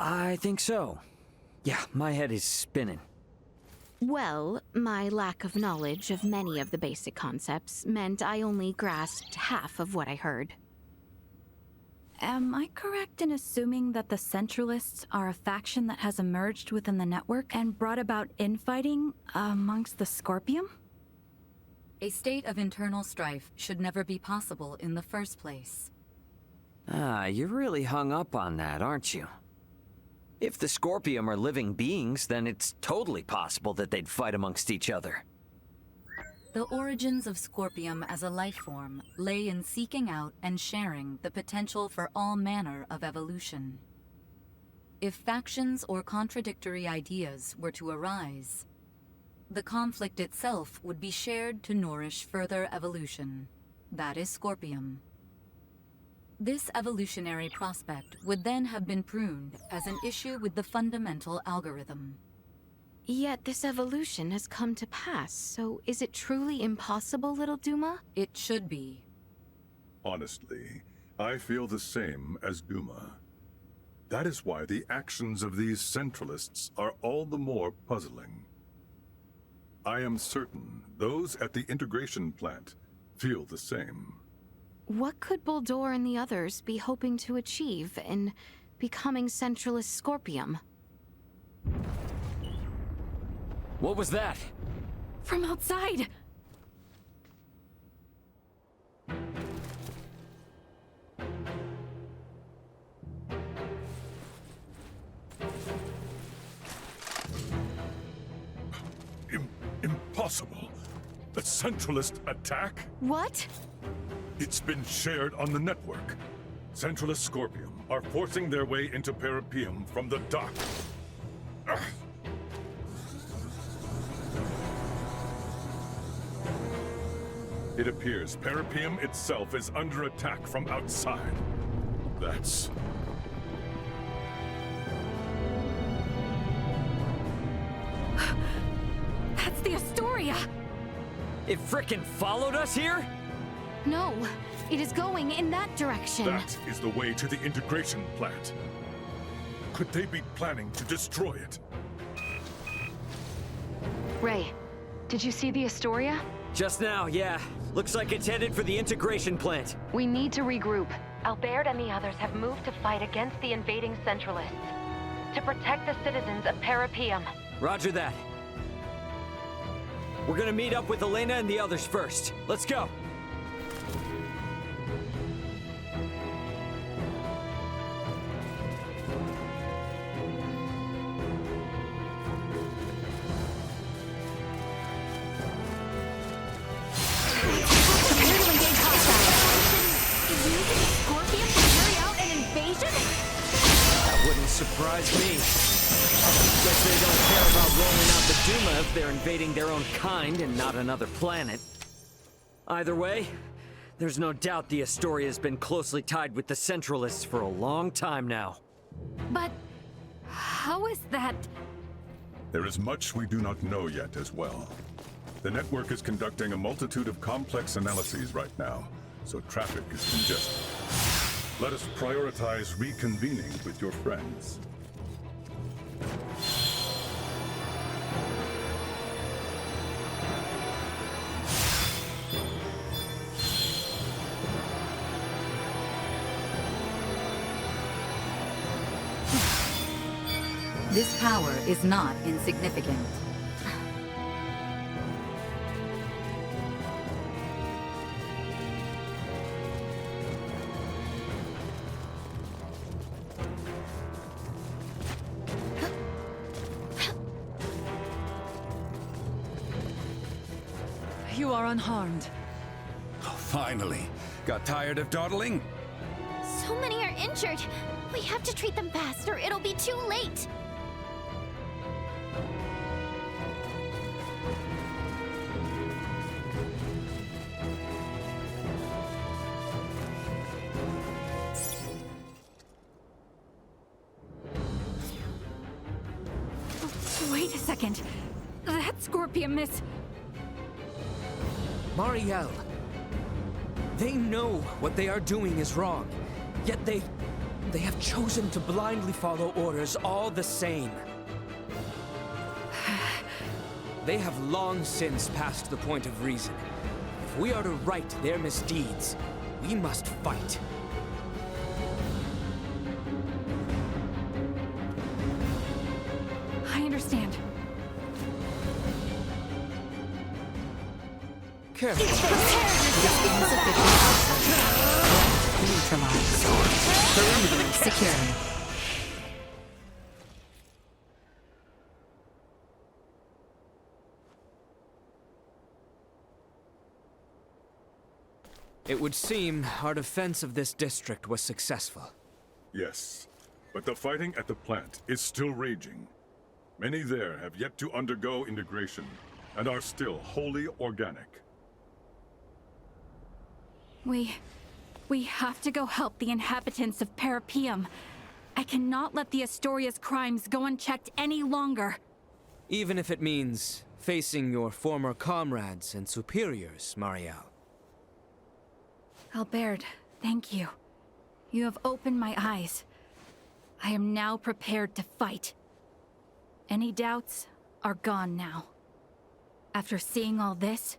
I think so. Yeah, my head is spinning. Well, my lack of knowledge of many of the basic concepts meant I only grasped half of what I heard. Am I correct in assuming that the Centralists are a faction that has emerged within the network and brought about infighting amongst the Scorpium? A state of internal strife should never be possible in the first place. Ah, you're really hung up on that, aren't you? If the Scorpium are living beings, then it's totally possible that they'd fight amongst each other. The origins of Scorpium as a life form lay in seeking out and sharing the potential for all manner of evolution. If factions or contradictory ideas were to arise, the conflict itself would be shared to nourish further evolution. That is Scorpium. This evolutionary prospect would then have been pruned as an issue with the fundamental algorithm. Yet this evolution has come to pass, so is it truly impossible, little Duma? It should be. Honestly, I feel the same as Duma. That is why the actions of these Centralists are all the more puzzling. I am certain those at the integration plant feel the same. What could Boldor and the others be hoping to achieve in becoming Centralist Scorpium? What was that? From outside! Impossible! A Centralist attack? What? It's been shared on the network. Centralist Scorpium are forcing their way into Parrapoeiam from the dock. Ugh. It appears Parrapoeiam itself is under attack from outside. That's the Astoria! It frickin' followed us here? No, it is going in that direction. That is the way to the integration plant. Could they be planning to destroy it? Ray, did you see the Astoria? Just now, yeah. Looks like it's headed for the integration plant. We need to regroup. Albert and the others have moved to fight against the invading Centralists. To protect the citizens of Parrapoeiam. Roger that. We're gonna meet up with Elena and the others first. Let's go. Surprise me. Guess they don't care about rolling out the Duma if they're invading their own kind and not another planet. Either way, there's no doubt the Astoria has been closely tied with the Centralists for a long time now. But how is that? There is much we do not know yet as well. The network is conducting a multitude of complex analyses right now, so traffic is congested. Let us prioritize reconvening with your friends. This power is not insignificant. You are unharmed. Oh, finally. Got tired of dawdling? So many are injured. We have to treat them fast or it'll be too late. Wait a second. That Scorpium is... Marielle. They know what they are doing is wrong, yet they They have chosen to blindly follow orders all the same. They have long since passed the point of reason. If we are to right their misdeeds, we must fight. I understand. Careful. Neutralized. Perimeter secured. It would seem our defense of this district was successful. Yes, but the fighting at the plant is still raging. Many there have yet to undergo integration and are still wholly organic. We have to go help the inhabitants of Parrapoeiam. I cannot let the Astoria's crimes go unchecked any longer. Even if it means facing your former comrades and superiors, Marielle. Albert, thank you. You have opened my eyes. I am now prepared to fight. Any doubts are gone now. After seeing all this,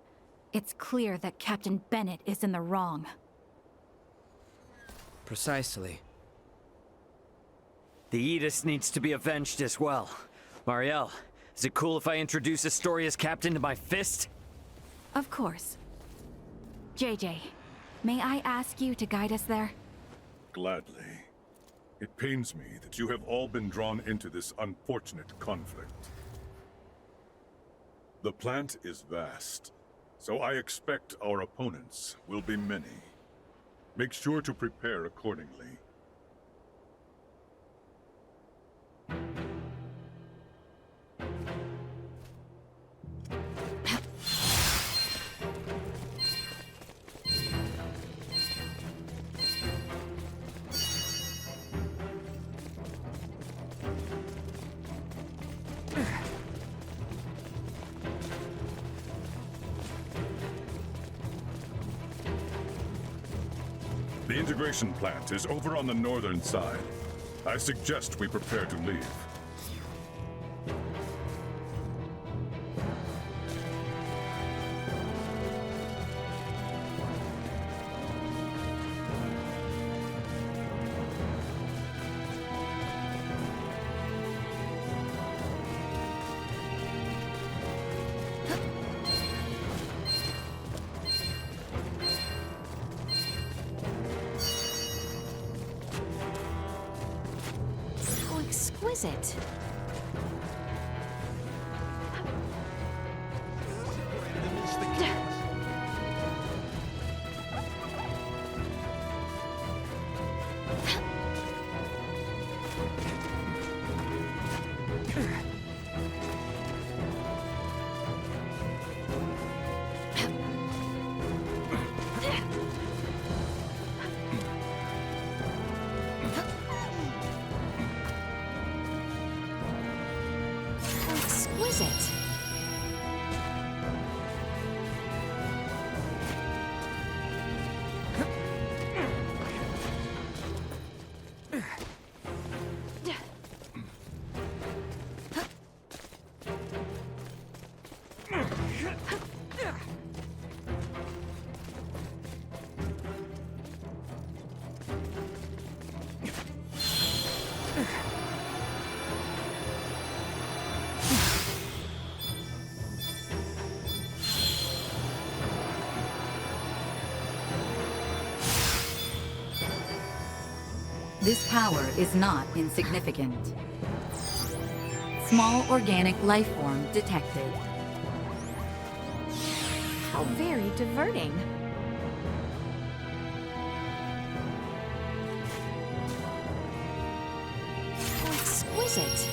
it's clear that Captain Bennett is in the wrong. Precisely. The Aegis needs to be avenged as well. Marielle, is it cool if I introduce Astoria's captain to my fist? Of course. JJ, may I ask you to guide us there? Gladly. It pains me that you have all been drawn into this unfortunate conflict. The plant is vast, so I expect our opponents will be many. Make sure to prepare accordingly. The integration plant is over on the northern side. I suggest we prepare to leave. Exquisite. Exquisite. This power is not insignificant. Small organic life form detected. How very diverting. How exquisite.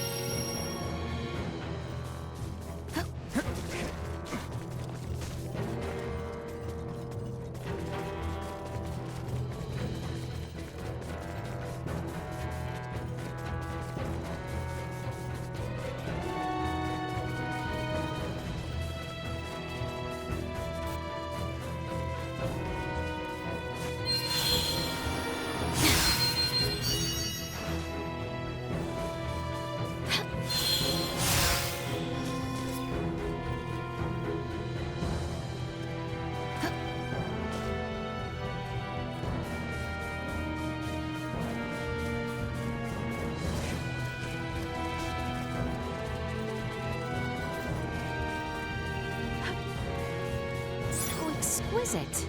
exquisite.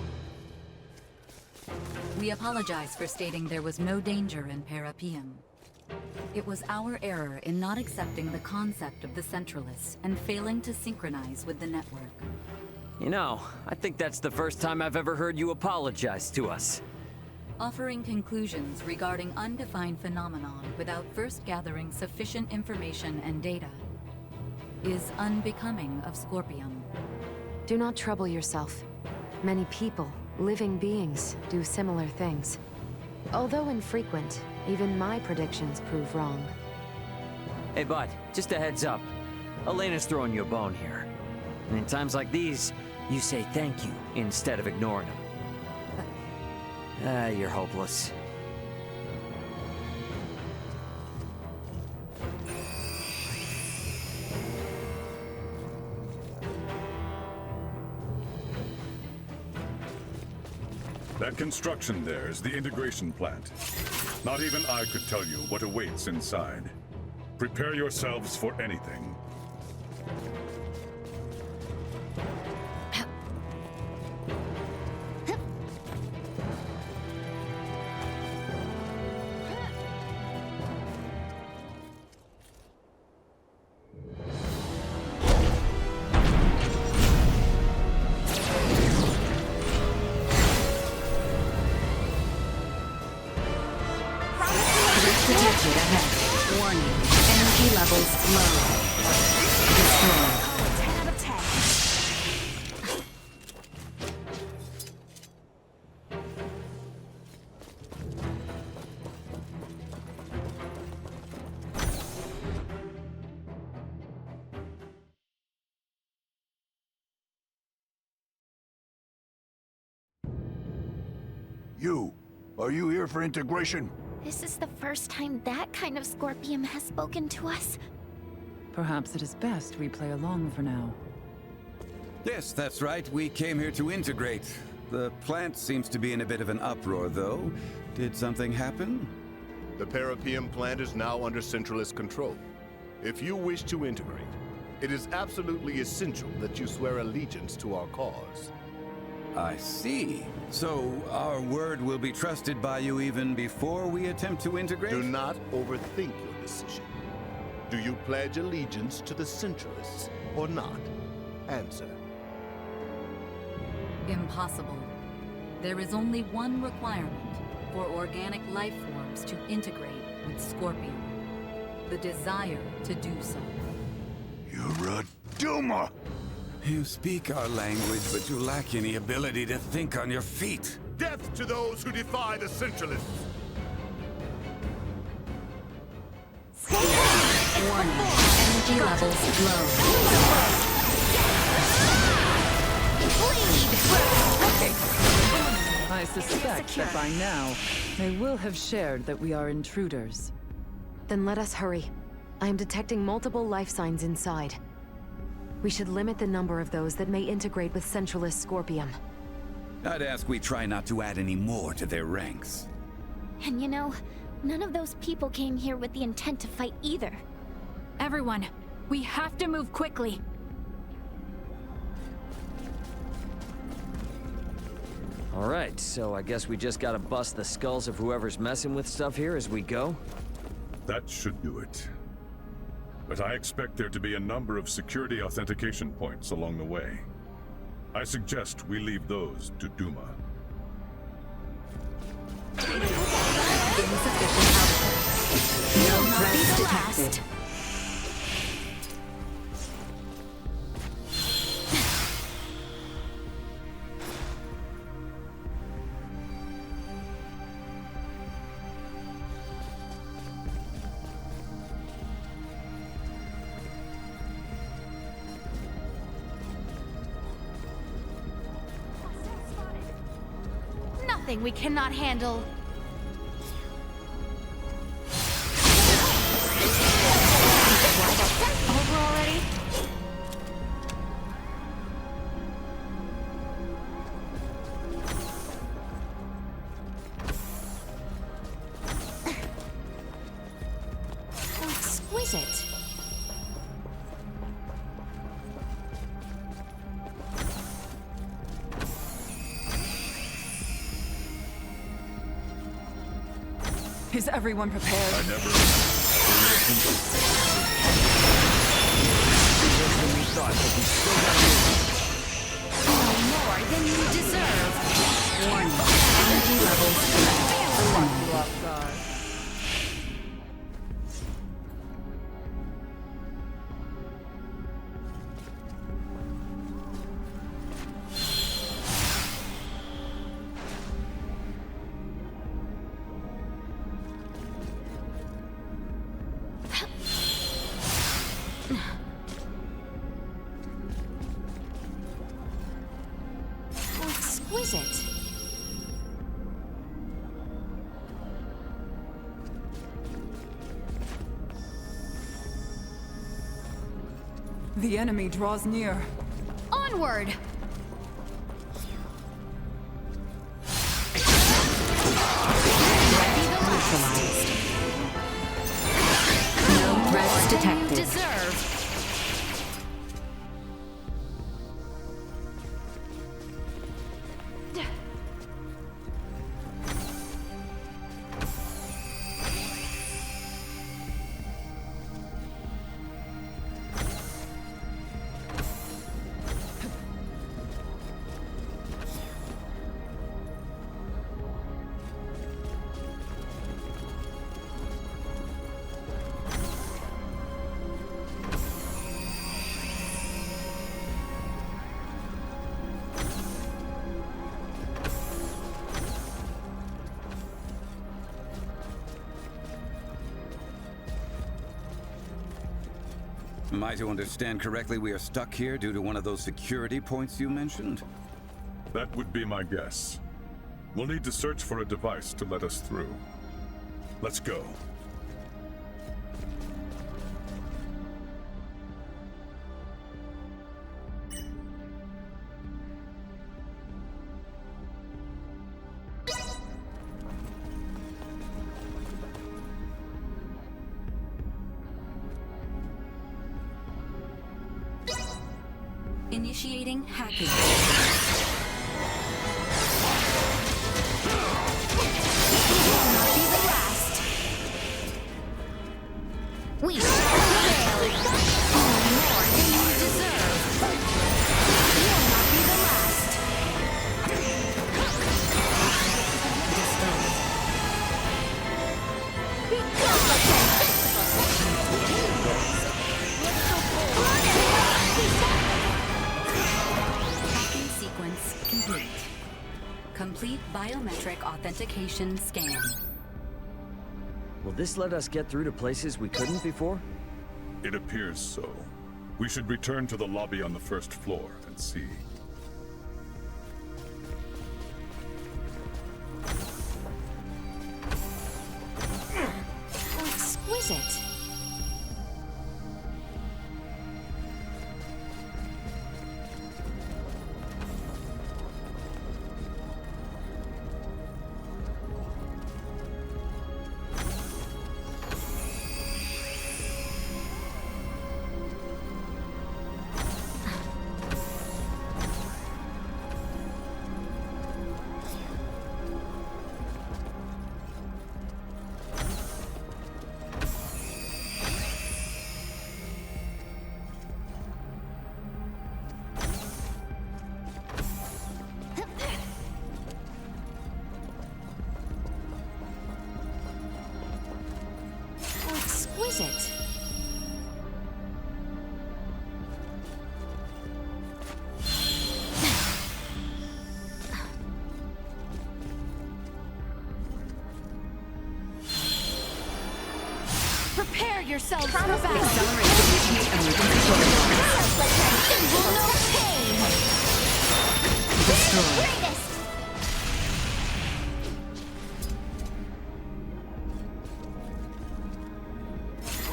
We apologize for stating there was no danger in Parrapoeiam. It was our error in not accepting the concept of the Centralists and failing to synchronize with the network. You know, I think that's the first time I've ever heard you apologize to us. Offering conclusions regarding undefined phenomenon without first gathering sufficient information and data is unbecoming of Scorpium. Do not trouble yourself. Many people, living beings, do similar things. Although infrequent, even my predictions prove wrong. Hey, bud, just a heads up. Elena's throwing you a bone here. And in times like these, you say thank you instead of ignoring them. You're hopeless. That construction there is the integration plant. Not even I could tell you what awaits inside. Prepare yourselves for anything. Detected ahead. Warning. Energy levels low. Destroy. 10 out of 10. Are you here for integration? This is the first time that kind of Scorpium has spoken to us. Perhaps it is best we play along for now. Yes, that's right. We came here to integrate. The plant seems to be in a bit of an uproar, though. Did something happen? The Parrapoeiam plant is now under Centralist control. If you wish to integrate, it is absolutely essential that you swear allegiance to our cause. I see. So, our word will be trusted by you even before we attempt to integrate? Do not overthink your decision. Do you pledge allegiance to the Centralists or not? Answer. Impossible. There is only one requirement for organic life forms to integrate with Scorpion. The desire to do so. You're a Duma! You speak our language, but you lack any ability to think on your feet. Death to those who defy the Centralists! Warning. Energy levels low. I suspect that by now, they will have shared that we are intruders. Then let us hurry. I am detecting multiple life signs inside. We should limit the number of those that may integrate with Centralist Scorpium. I'd ask we try not to add any more to their ranks. And you know, none of those people came here with the intent to fight either. Everyone, we have to move quickly. Alright, so I guess we just gotta bust the skulls of whoever's messing with stuff here as we go? That should do it. But I expect there to be a number of security authentication points along the way. I suggest we leave those to Duma. Insufficient output. No threats detected. Nothing we cannot handle. Over already? Exquisite. Is everyone prepared? I never... We thought, but we still got More than you deserve. Warning. Energy levels eliminated. Exquisite. The enemy draws near. Onward! No threats detected. Deserve. Am I to understand correctly we are stuck here due to one of those security points you mentioned? That would be my guess. We'll need to search for a device to let us through. Let's go. Initiating hacking. We shall prevail. More than you deserve. You'll not be the last. Hacking sequence complete. Complete biometric authentication scan. Will this let us get through to places we couldn't before? It appears so. We should return to the lobby on the first floor and see. Exquisite. Exquisite. Prepare yourselves for battle. Accelerate the It will know pain. Destroy. Greatest.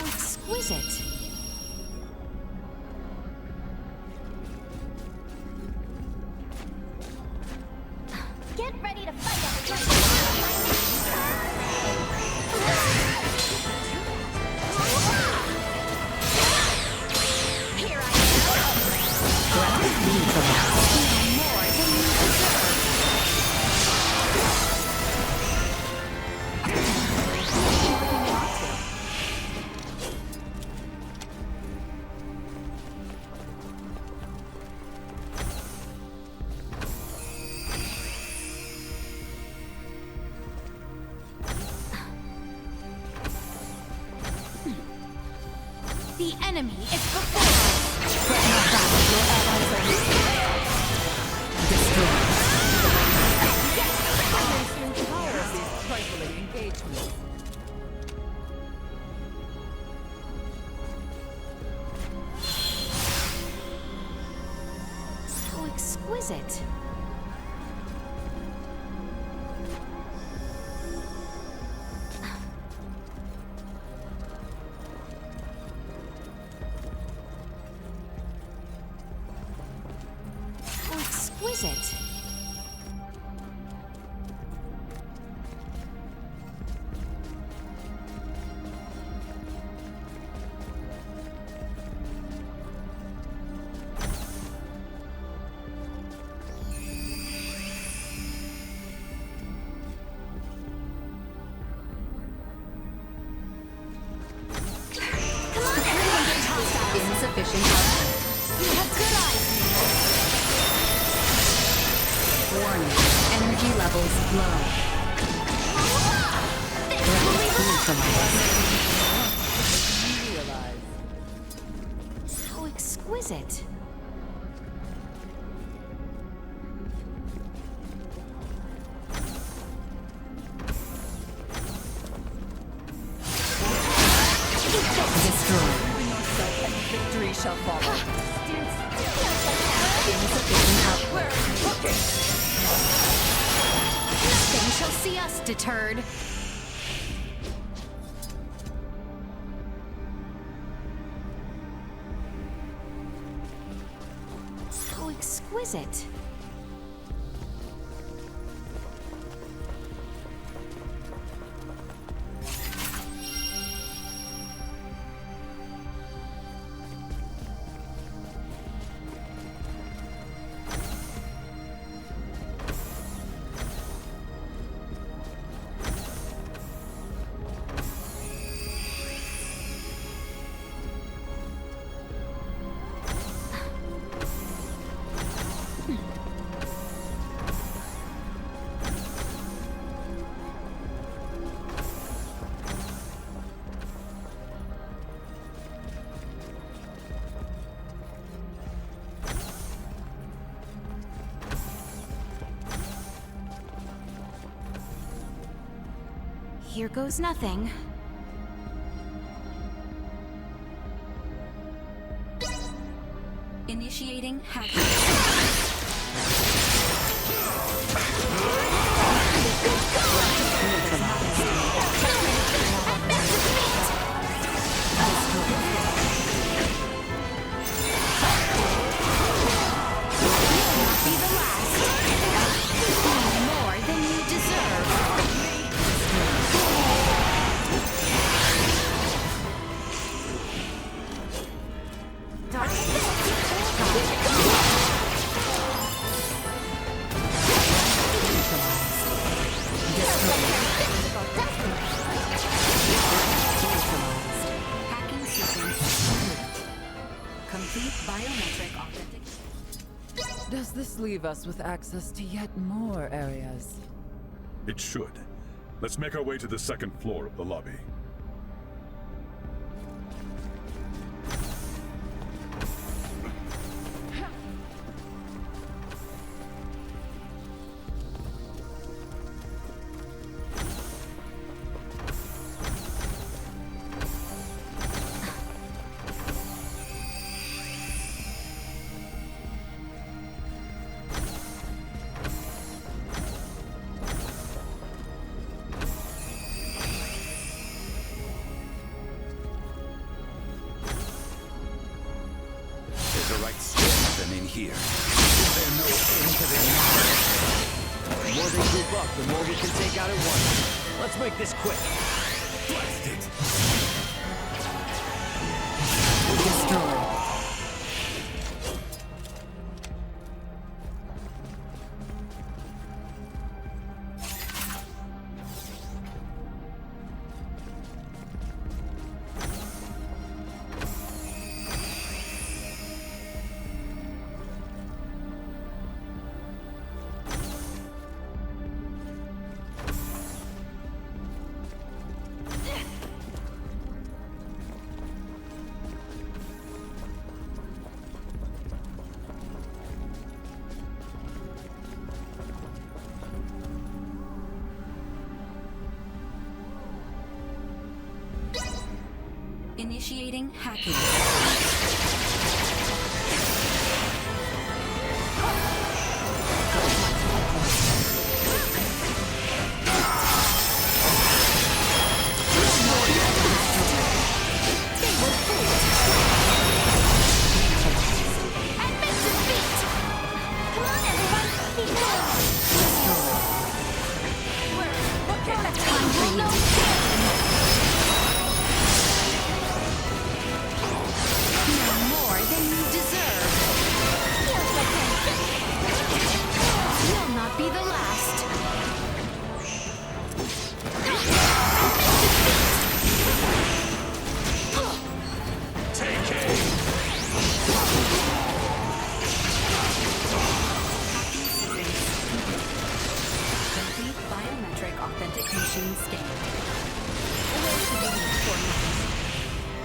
Exquisite. Get ready to fight, Here I am. More than you deserve. The enemy is before us! But not that your allies are Destroy. Power of these trifling engagements. How exquisite. How exquisite. Insufficient power. You have good eyes, Warning. Energy levels low. How exquisite. Destroy. Victory shall follow. Insufficient power. We're cooking! Nothing shall see us deterred. How exquisite. Here goes nothing. Initiating hacking. Be the last. More than you deserve. Hacking sequence. Complete biometric authentication. Does this leave us with access to yet more areas? It should. Let's make our way to the second floor of the lobby. There's a right swarm of them in here. Is there no end to their number? The more they group up, the more we can take out at once. Let's make this quick. Blast it! Destroy. Initiating hacking.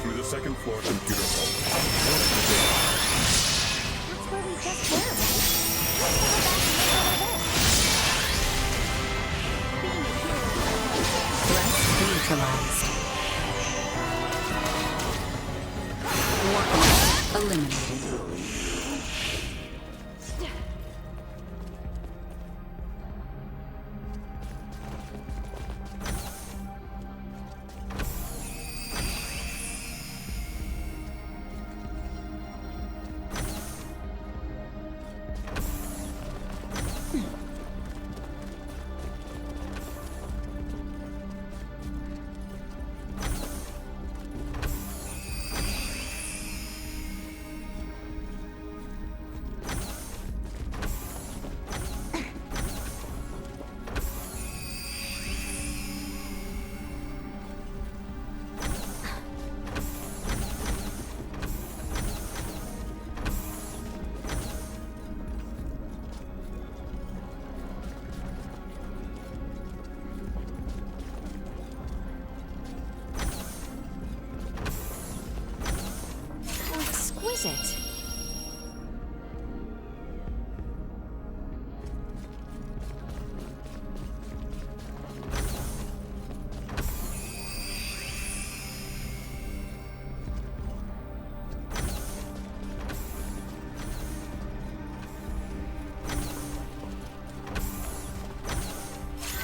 Through the second floor computer hall. That's where we just were, right? Threat neutralized. Warp eliminated. Exquisite.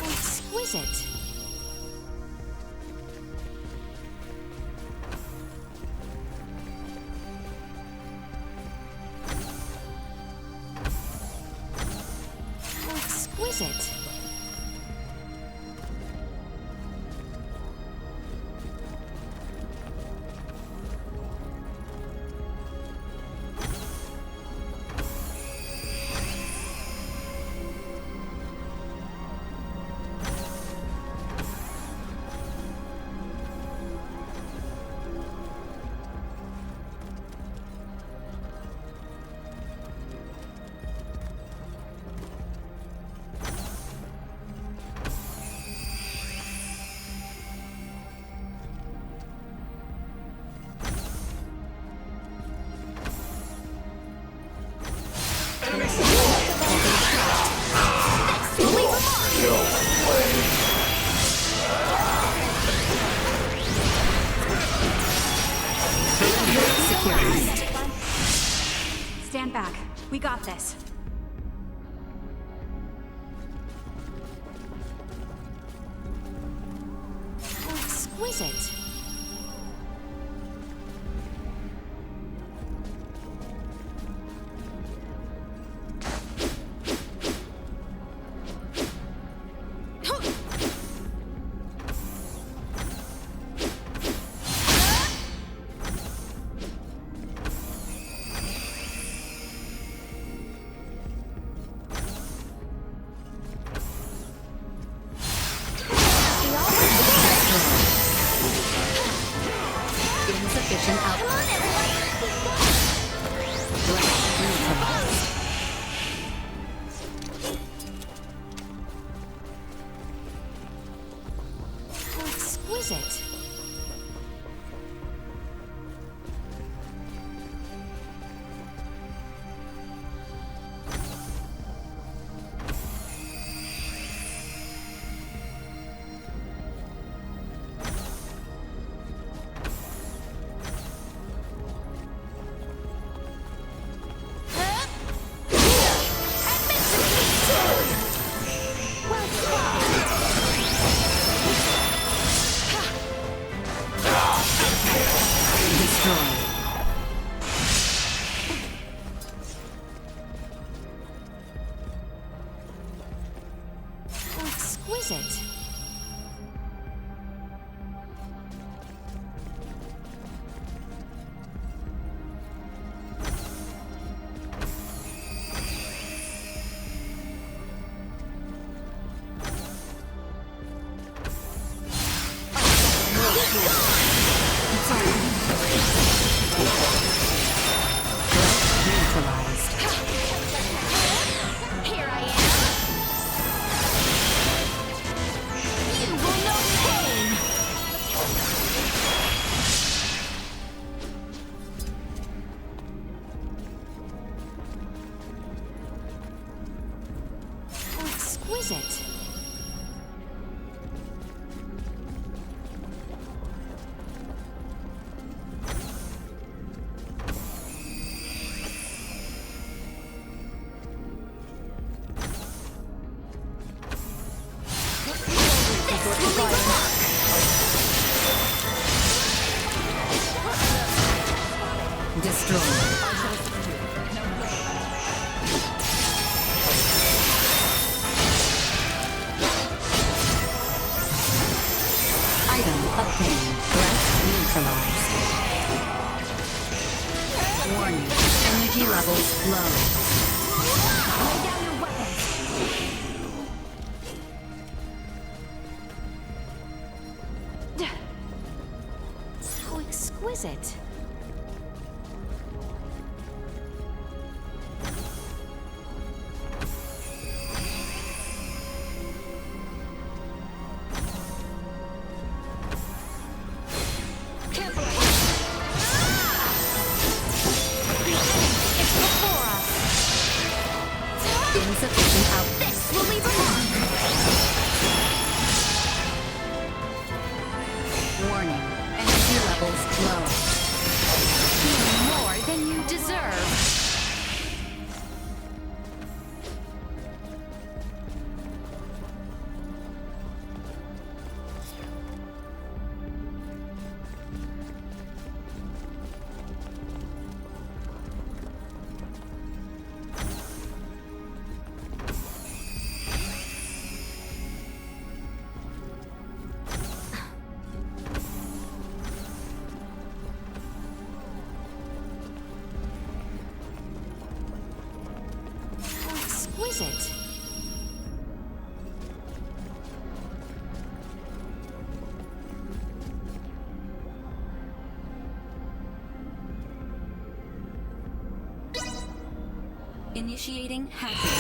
Exquisite. Exquisite. Stand back. We got this. Exquisite. Insufficient output. Exquisite. Destroy. Exquisite. Here I am. You will know pain. Exquisite. Item obtained. Threat neutralized. Warning. Energy levels low. Lay down your weapons. How exquisite. Insufficient output. This will leave a mark. Warning. Energy levels low. More than you deserve. Exquisite. Initiating hacking.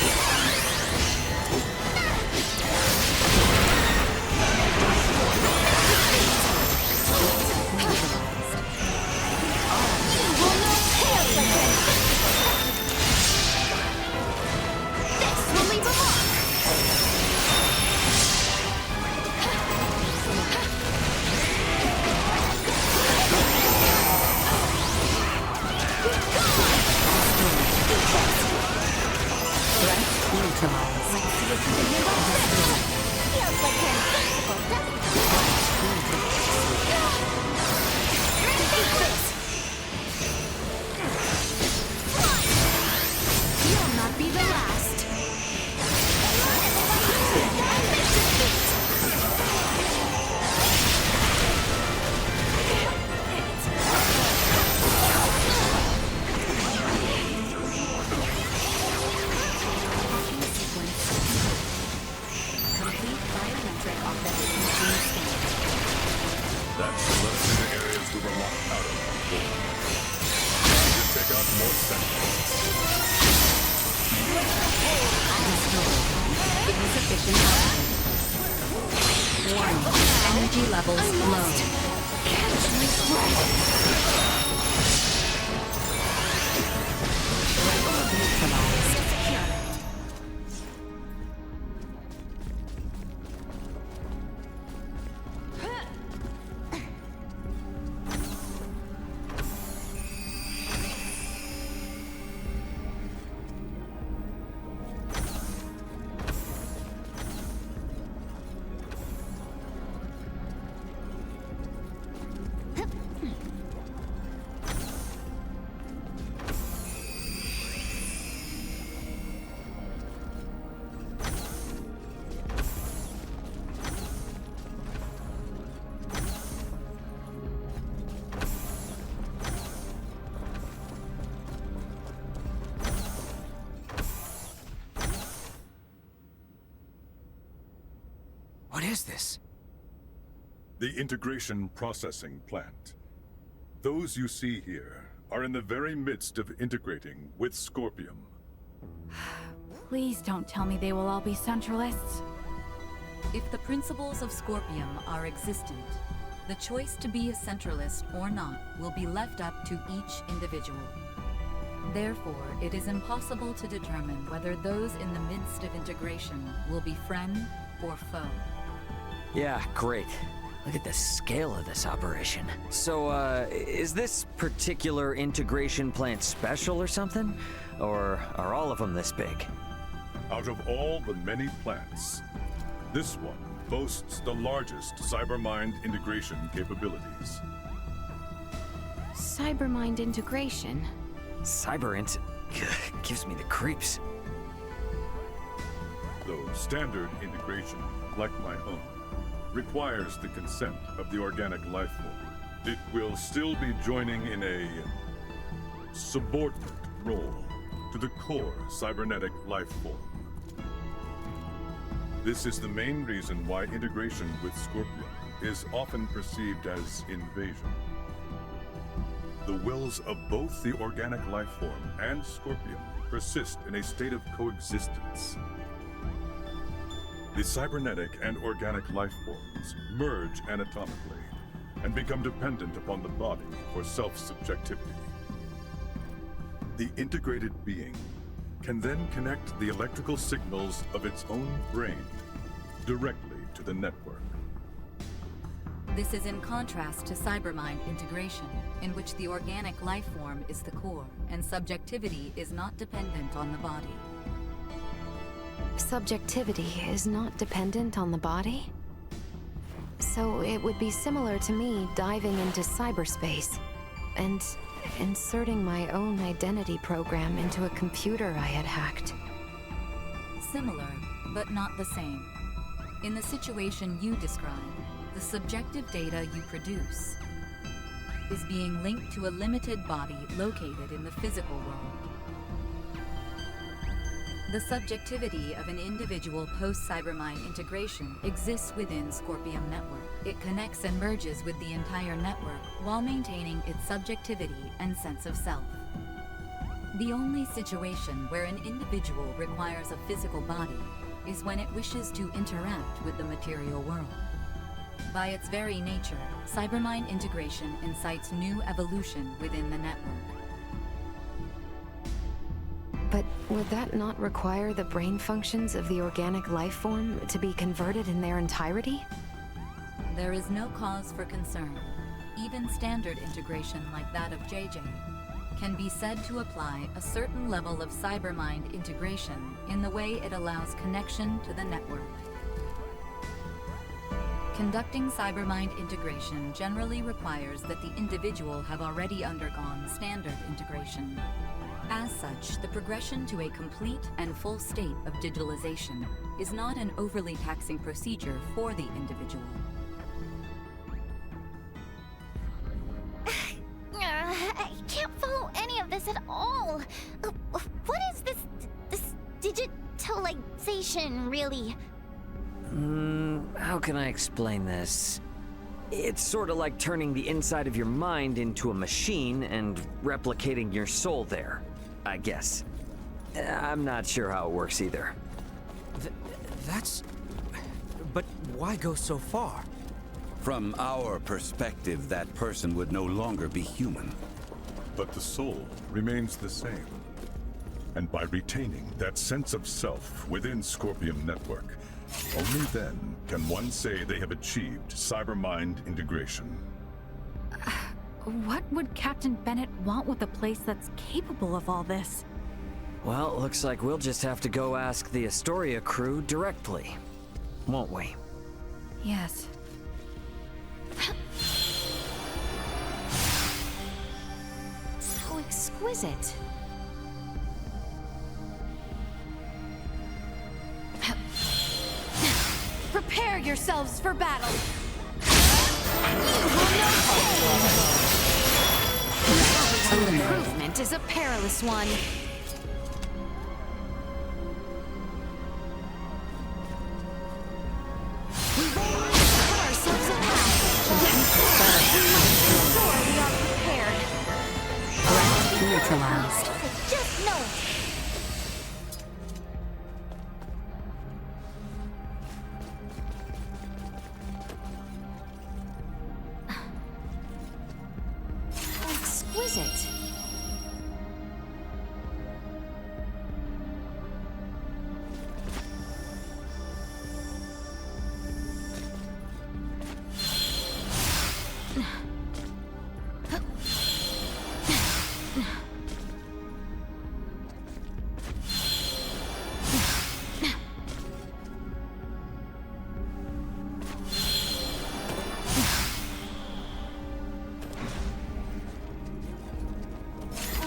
This will leave a mark. Threat neutralized. Let's see if you can handle this. Feels like you're invincible, doesn't it? Take this. You'll not be the last. Complete biometric authentication scan. That's the left in the areas we were locked out of before. Time to take out more sentinels. Insufficient output. Warning. Energy levels low. Neutralized. What is this? The integration processing plant. Those you see here are in the very midst of integrating with Scorpium. Please don't tell me they will all be Centralists. If the principles of Scorpium are existent, the choice to be a Centralist or not will be left up to each individual. Therefore, it is impossible to determine whether those in the midst of integration will be friend or foe. Yeah, great. Look at the scale of this operation. So, is this particular integration plant special or something? Or are all of them this big? Out of all the many plants, this one boasts the largest cybermind integration capabilities. Cybermind integration? Gives me the creeps. Though standard integration, like my own, requires the consent of the organic life form, it will still be joining in a subordinate role to the core cybernetic life form. This is the main reason why integration with Scorpium is often perceived as invasion. The wills of both the organic life form and Scorpium persist in a state of coexistence. The cybernetic and organic life forms merge anatomically and become dependent upon the body for self-subjectivity. The integrated being can then connect the electrical signals of its own brain directly to the network. This is in contrast to cybermind integration, in which the organic life form is the core, and subjectivity is not dependent on the body. Subjectivity is not dependent on the body? So it would be similar to me diving into cyberspace and inserting my own identity program into a computer I had hacked. Similar, but not the same. In the situation you describe, the subjective data you produce is being linked to a limited body located in the physical world. The subjectivity of an individual post-cybermind integration exists within Scorpium Network. It connects and merges with the entire network while maintaining its subjectivity and sense of self. The only situation where an individual requires a physical body is when it wishes to interact with the material world. By its very nature, cybermind integration incites new evolution within the network. But would that not require the brain functions of the organic life form to be converted in their entirety? There is no cause for concern. Even standard integration like that of JJ can be said to apply a certain level of cybermind integration in the way it allows connection to the network. Conducting cybermind integration generally requires that the individual have already undergone standard integration. As such, the progression to a complete and full state of digitalization is not an overly taxing procedure for the individual. I can't follow any of this at all. What is this digitalization, really? How can I explain this? It's sort of like turning the inside of your mind into a machine and replicating your soul there, I guess. I'm not sure how it works either. But why go so far? From our perspective, that person would no longer be human. But the soul remains the same. And by retaining that sense of self within Scorpium Network, only then can one say they have achieved cybermind integration. What would Captain Bennett want with a place that's capable of all this? Well, it looks like we'll just have to go ask the Astoria crew directly, won't we? Yes. So exquisite. Prepare yourselves for battle! Improvement is a perilous one. We neutralized. Just know it. Exquisite.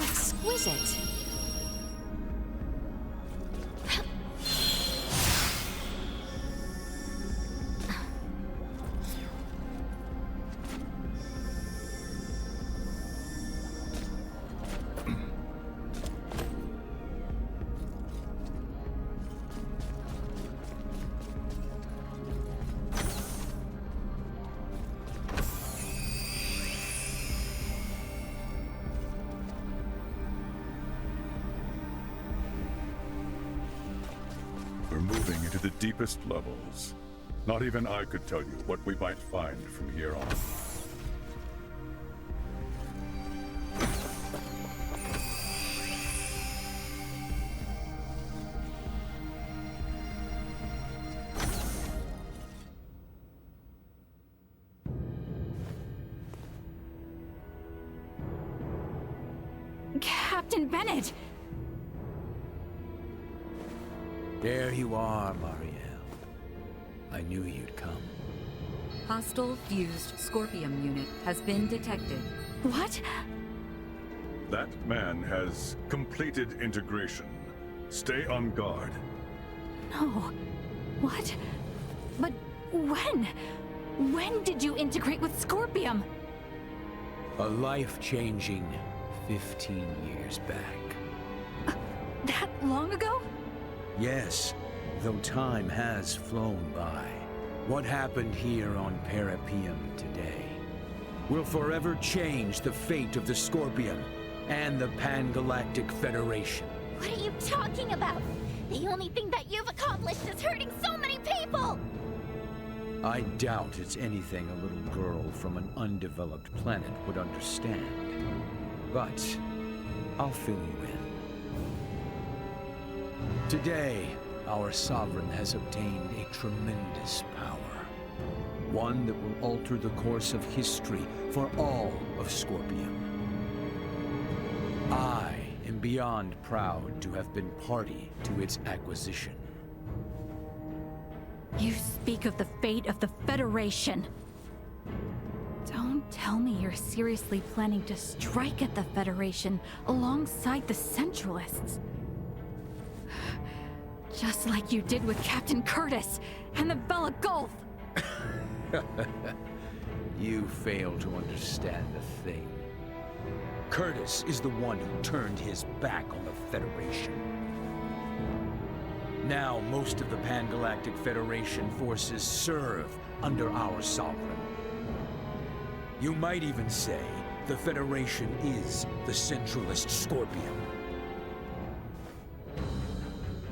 Exquisite. We're moving into the deepest levels. Not even I could tell you what we might find from here on. Captain Bennett! There you are, Marielle. I knew you'd come. Hostile fused Scorpium unit has been detected. What? That man has completed integration. Stay on guard. No. What? But when? When did you integrate with Scorpium? A life-changing 15 years back. That long ago? Yes, though time has flown by. What happened here on Parrapoeiam today will forever change the fate of the Scorpium and the Pan-Galactic Federation. What are you talking about? The only thing that you've accomplished is hurting so many people! I doubt it's anything a little girl from an undeveloped planet would understand. But I'll fill you in. Today, our sovereign has obtained a tremendous power. One that will alter the course of history for all of Scorpium. I am beyond proud to have been party to its acquisition. You speak of the fate of the Federation. Don't tell me you're seriously planning to strike at the Federation alongside the Centralists. Just like you did with Captain Curtis and the Bella Gulf! You fail to understand a thing. Curtis is the one who turned his back on the Federation. Now, most of the Pan-Galactic Federation forces serve under our sovereign. You might even say the Federation is the Centralist Scorpion.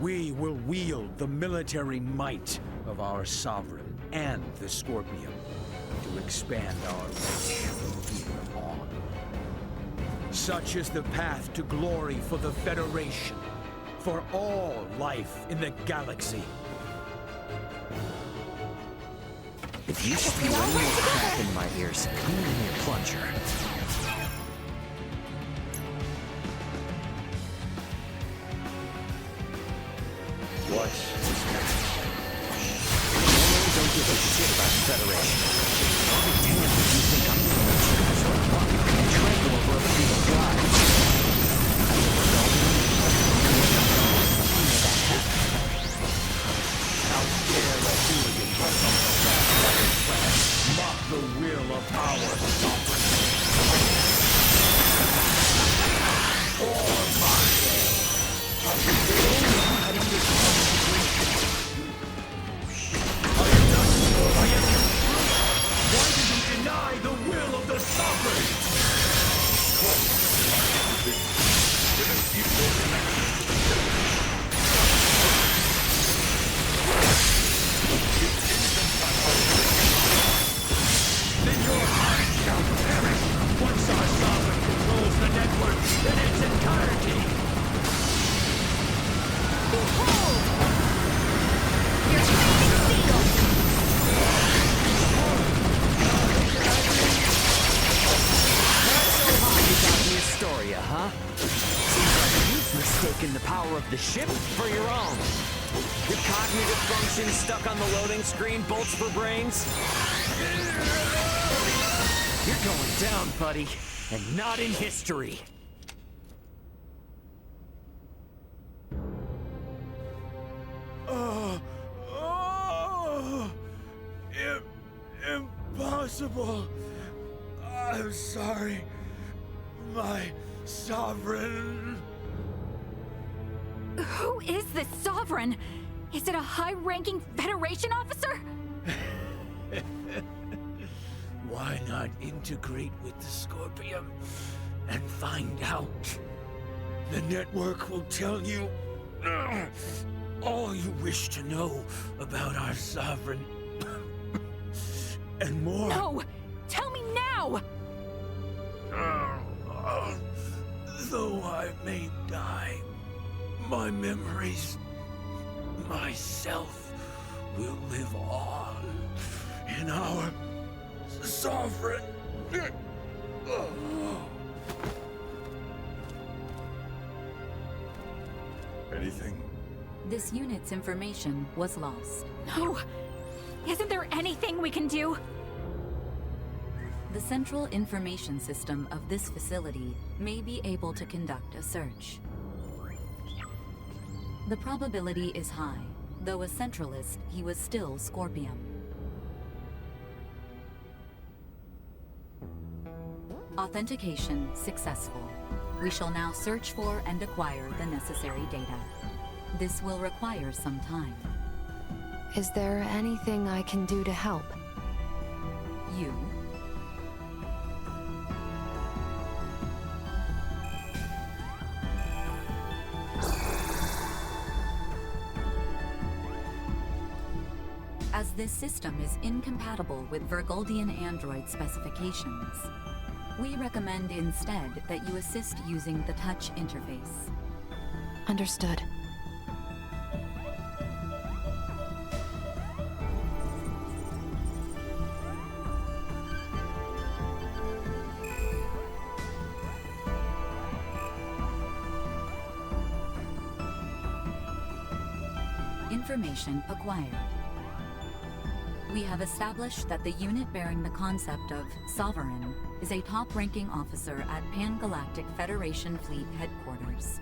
We will wield the military might of our sovereign and the Scorpion to expand our reach from here on. Such is the path to glory for the Federation, for all life in the galaxy. If you spew any more crap in my ears, I'm gonna need a plunger. What is next? I don't give a shit about the Federation. I'll be damned if you think I'm gonna let you guys run rocket and trample over other people's lives. I will rebel How dare the hooligans of some mock the will of our sovereign? of the ship for your own. Your cognitive function stuck on the loading screen, bolts for brains. You're going down, buddy, and not in history. Impossible. I'm sorry, my sovereign. Who is this sovereign? Is it a high-ranking Federation officer? Why not integrate with the Scorpium and find out? The network will tell you all you wish to know about our sovereign. And more. No! Tell me now! Though I may die, my memories, myself, will live on in our sovereign. Anything? This unit's information was lost. No! Isn't there anything we can do? The central information system of this facility may be able to conduct a search. The probability is high. Though a centralist, he was still Scorpium. Authentication successful. We shall now search for and acquire the necessary data. This will require some time. Is there anything I can do to help? You? As this system is incompatible with Virgoldian android specifications, we recommend instead that you assist using the touch interface. Understood. Information acquired. We have established that the unit bearing the concept of Sovereign is a top-ranking officer at Pan-Galactic Federation Fleet Headquarters.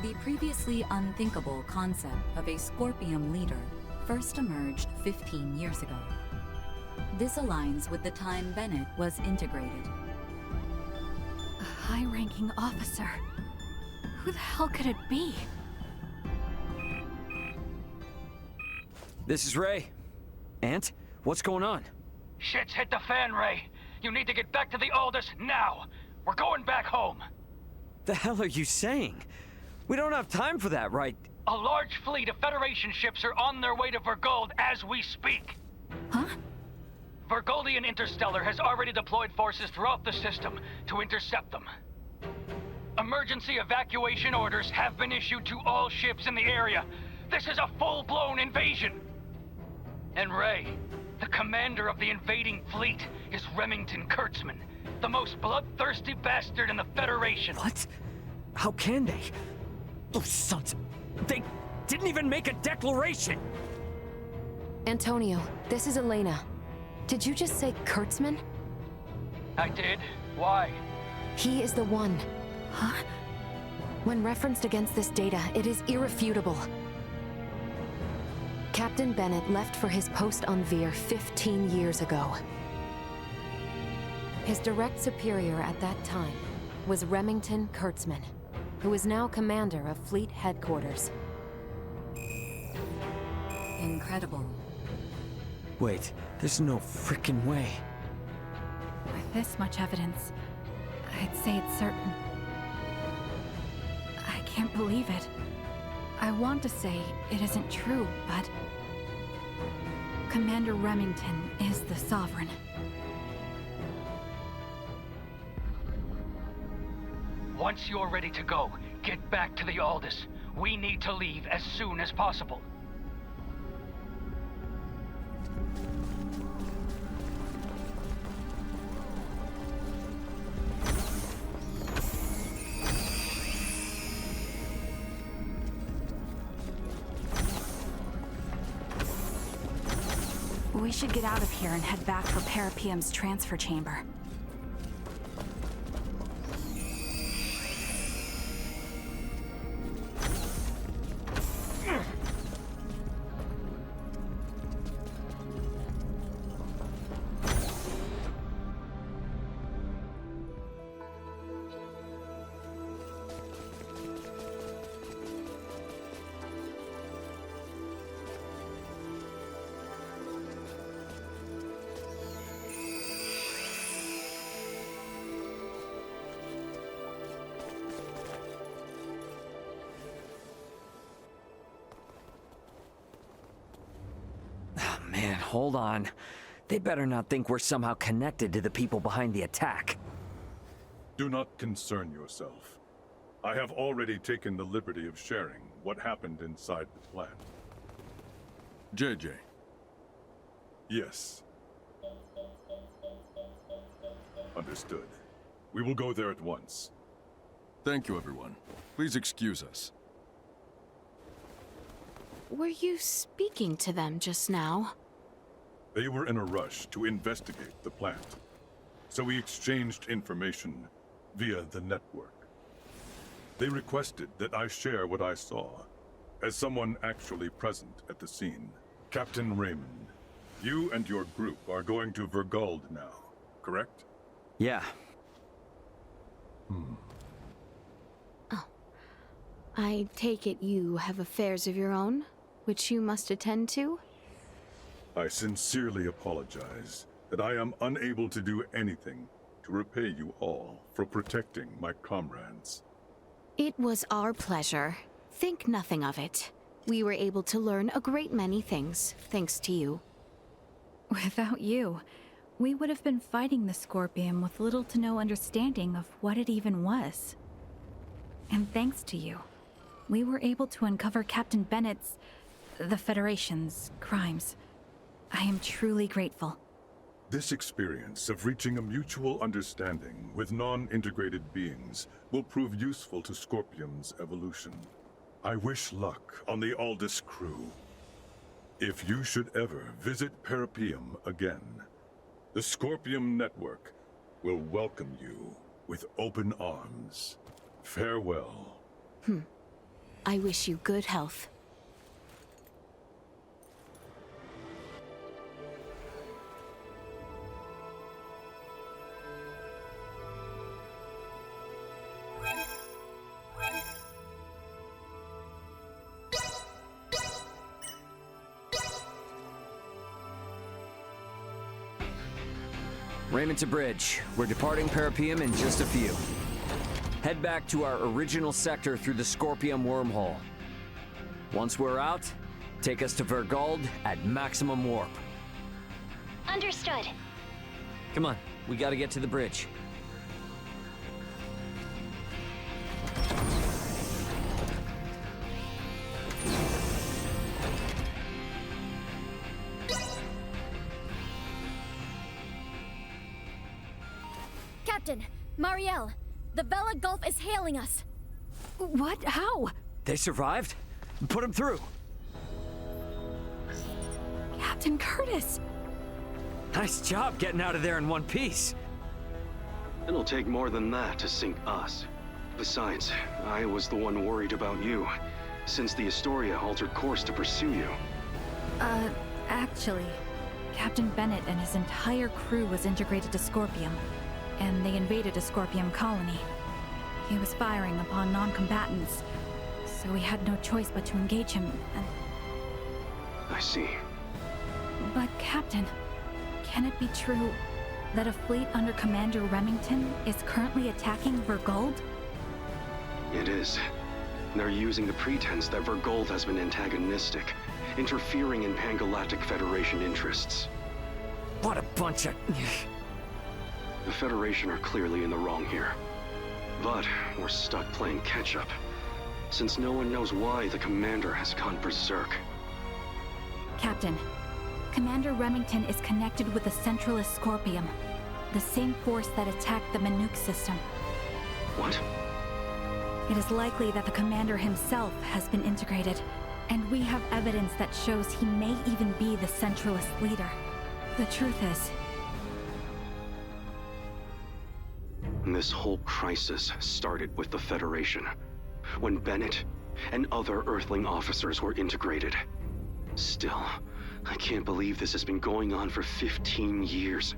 The previously unthinkable concept of a Scorpium leader first emerged 15 years ago. This aligns with the time Bennett was integrated. A high-ranking officer? Who the hell could it be? This is Ray. Ant, what's going on? Shit's hit the fan, Ray. You need to get back to the Aldous now. We're going back home. The hell are you saying? We don't have time for that, right? A large fleet of Federation ships are on their way to Virgold as we speak. Huh? Virgoldian Interstellar has already deployed forces throughout the system to intercept them. Emergency evacuation orders have been issued to all ships in the area. This is a full-blown invasion. And Ray, the commander of the invading fleet, is Remington Kurtzman, the most bloodthirsty bastard in the Federation. What? How can they? Those sons... They didn't even make a declaration! Antonio, this is Elena. Did you just say Kurtzman? I did. Why? He is the one. Huh? When referenced against this data, it is irrefutable. Captain Bennett left for his post on Veer 15 years ago. His direct superior at that time was Remington Kurtzman, who is now commander of Fleet Headquarters. Incredible. Wait, there's no frickin' way. With this much evidence, I'd say it's certain. I can't believe it. I want to say it isn't true, but... Commander Remington is the Sovereign. Once you're ready to go, get back to the Aldous. We need to leave as soon as possible. We should get out of here and head back for Parrapoeiam's transfer chamber. Man, hold on. They better not think we're somehow connected to the people behind the attack. Do not concern yourself. I have already taken the liberty of sharing what happened inside the plant. JJ. Yes. Understood. We will go there at once. Thank you, everyone. Please excuse us. Were you speaking to them just now? They were in a rush to investigate the plant, so we exchanged information via the network. They requested that I share what I saw, as someone actually present at the scene. Captain Raymond, you and your group are going to Vergald now, correct? Yeah. Oh. I take it you have affairs of your own, which you must attend to? I sincerely apologize that I am unable to do anything to repay you all for protecting my comrades. It was our pleasure. Think nothing of it. We were able to learn a great many things, thanks to you. Without you, we would have been fighting the Scorpion with little to no understanding of what it even was. And thanks to you, we were able to uncover Captain Bennett's, the Federation's, crimes. I am truly grateful. This experience of reaching a mutual understanding with non-integrated beings will prove useful to Scorpium's evolution. I wish luck on the Aldous crew. If you should ever visit Parrapoeiam again, the Scorpium Network will welcome you with open arms. Farewell. I wish you good health. Raymond to bridge. We're departing Parrapoeiam in just a few. Head back to our original sector through the Scorpium wormhole. Once we're out, take us to Vergald at maximum warp. Understood. Come on, we gotta get to the bridge. Captain, Marielle, the Vela Gulf is hailing us. What? How? They survived? Put them through. Captain Curtis! Nice job getting out of there in one piece. It'll take more than that to sink us. Besides, I was the one worried about you, since the Astoria altered course to pursue you. Actually, Captain Bennett and his entire crew was integrated to Scorpium, and they invaded a Scorpium colony. He was firing upon non-combatants, so we had no choice but to engage him, and... I see. But Captain, can it be true that a fleet under Commander Remington is currently attacking Vergald? It is. They're using the pretense that Vergald has been antagonistic, interfering in Pan-Galactic Federation interests. What a bunch of... The Federation are clearly in the wrong here. But we're stuck playing catch-up, since no one knows why the Commander has gone berserk. Captain, Commander Remington is connected with the Centralist Scorpium, the same force that attacked the Manuk system. What? It is likely that the Commander himself has been integrated, and we have evidence that shows he may even be the Centralist leader. The truth is, This whole crisis started with the Federation, when Bennett and other Earthling officers were integrated. Still, I can't believe this has been going on for 15 years.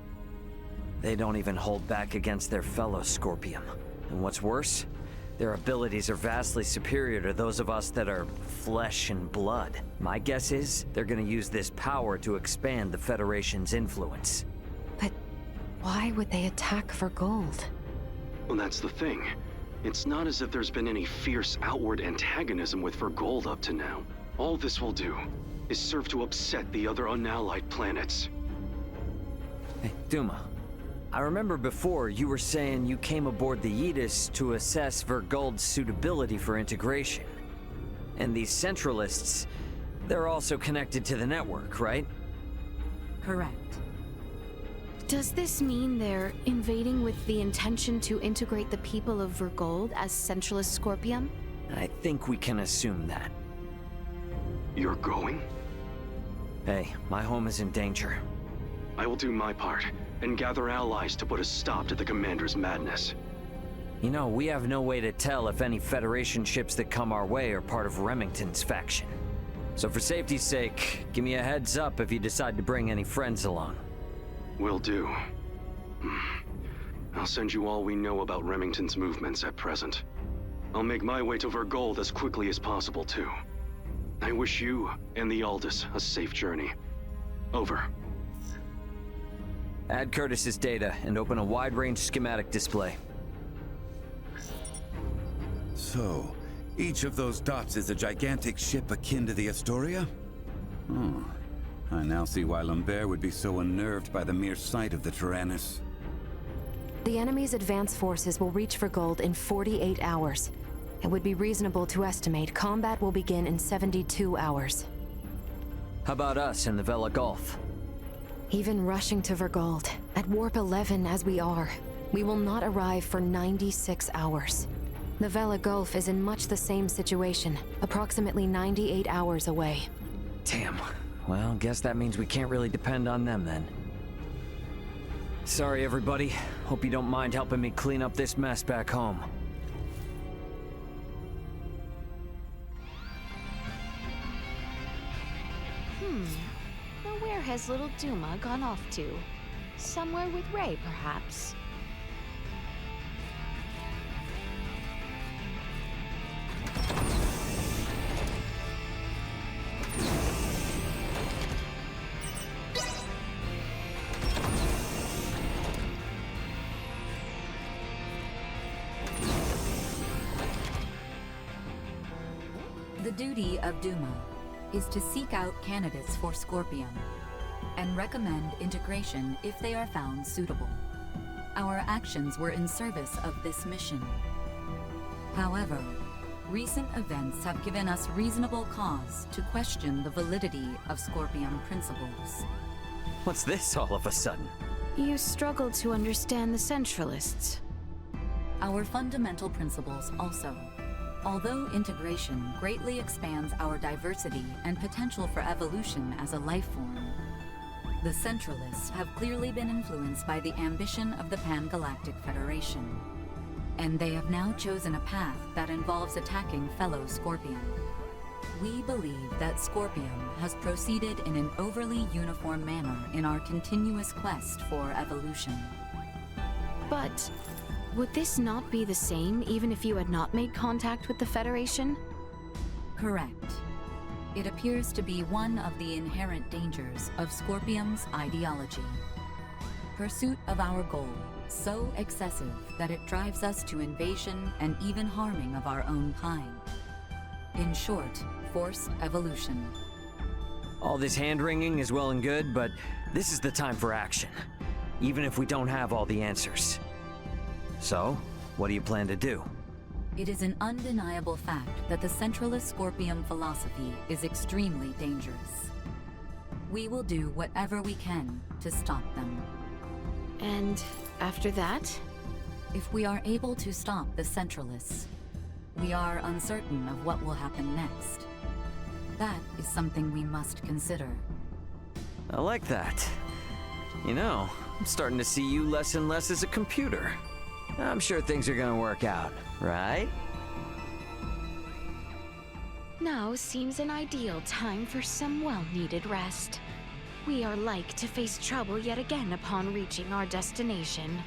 They don't even hold back against their fellow Scorpium. And what's worse, their abilities are vastly superior to those of us that are flesh and blood. My guess is they're gonna use this power to expand the Federation's influence. But why would they attack for gold? Well, that's the thing. It's not as if there's been any fierce outward antagonism with Vergold up to now. All this will do is serve to upset the other unallied planets. Hey, Duma. I remember before you were saying you came aboard the Aegis to assess Vergold's suitability for integration. And these Centralists, they're also connected to the network, right? Correct. Does this mean they're invading with the intention to integrate the people of Vergold as Centralist Scorpium? I think we can assume that. You're going? Hey, my home is in danger. I will do my part, and gather allies to put a stop to the Commander's madness. You know, we have no way to tell if any Federation ships that come our way are part of Remington's faction. So for safety's sake, give me a heads up if you decide to bring any friends along. Will do. I'll send you all we know about Remington's movements at present. I'll make my way to Vergold as quickly as possible, too. I wish you and the Aldous a safe journey. Over. Add Curtis's data and open a wide-range schematic display. So, each of those dots is a gigantic ship akin to the Astoria? Oh, I now see why Lambert would be so unnerved by the mere sight of the Tyrannus. The enemy's advance forces will reach Vergold in 48 hours. It would be reasonable to estimate combat will begin in 72 hours. How about us in the Vela Gulf? Even rushing to Vergold, at Warp 11 as we are, we will not arrive for 96 hours. The Vela Gulf is in much the same situation, approximately 98 hours away. Damn. Well, guess that means we can't really depend on them then. Sorry, everybody. Hope you don't mind helping me clean up this mess back home. Now where has little Duma gone off to? Somewhere with Ray, perhaps? The duty of Duma is to seek out candidates for Scorpium and recommend integration if they are found suitable. Our actions were in service of this mission. However, recent events have given us reasonable cause to question the validity of Scorpium principles. What's this all of a sudden? You struggle to understand the Centralists. Our fundamental principles also. Although integration greatly expands our diversity and potential for evolution as a life form, the Centralists have clearly been influenced by the ambition of the Pan-Galactic Federation. And they have now chosen a path that involves attacking fellow Scorpion. We believe that Scorpion has proceeded in an overly uniform manner in our continuous quest for evolution. But would this not be the same even if you had not made contact with the Federation? Correct. It appears to be one of the inherent dangers of Scorpium's ideology. Pursuit of our goal, so excessive that it drives us to invasion and even harming of our own kind. In short, forced evolution. All this hand-wringing is well and good, but this is the time for action. Even if we don't have all the answers. So, what do you plan to do? It is an undeniable fact that the Centralist Scorpium philosophy is extremely dangerous. We will do whatever we can to stop them. And after that? If we are able to stop the Centralists, we are uncertain of what will happen next. That is something we must consider. I like that. You know, I'm starting to see you less and less as a computer. I'm sure things are gonna work out, right? Now seems an ideal time for some well-needed rest. We are like to face trouble yet again upon reaching our destination.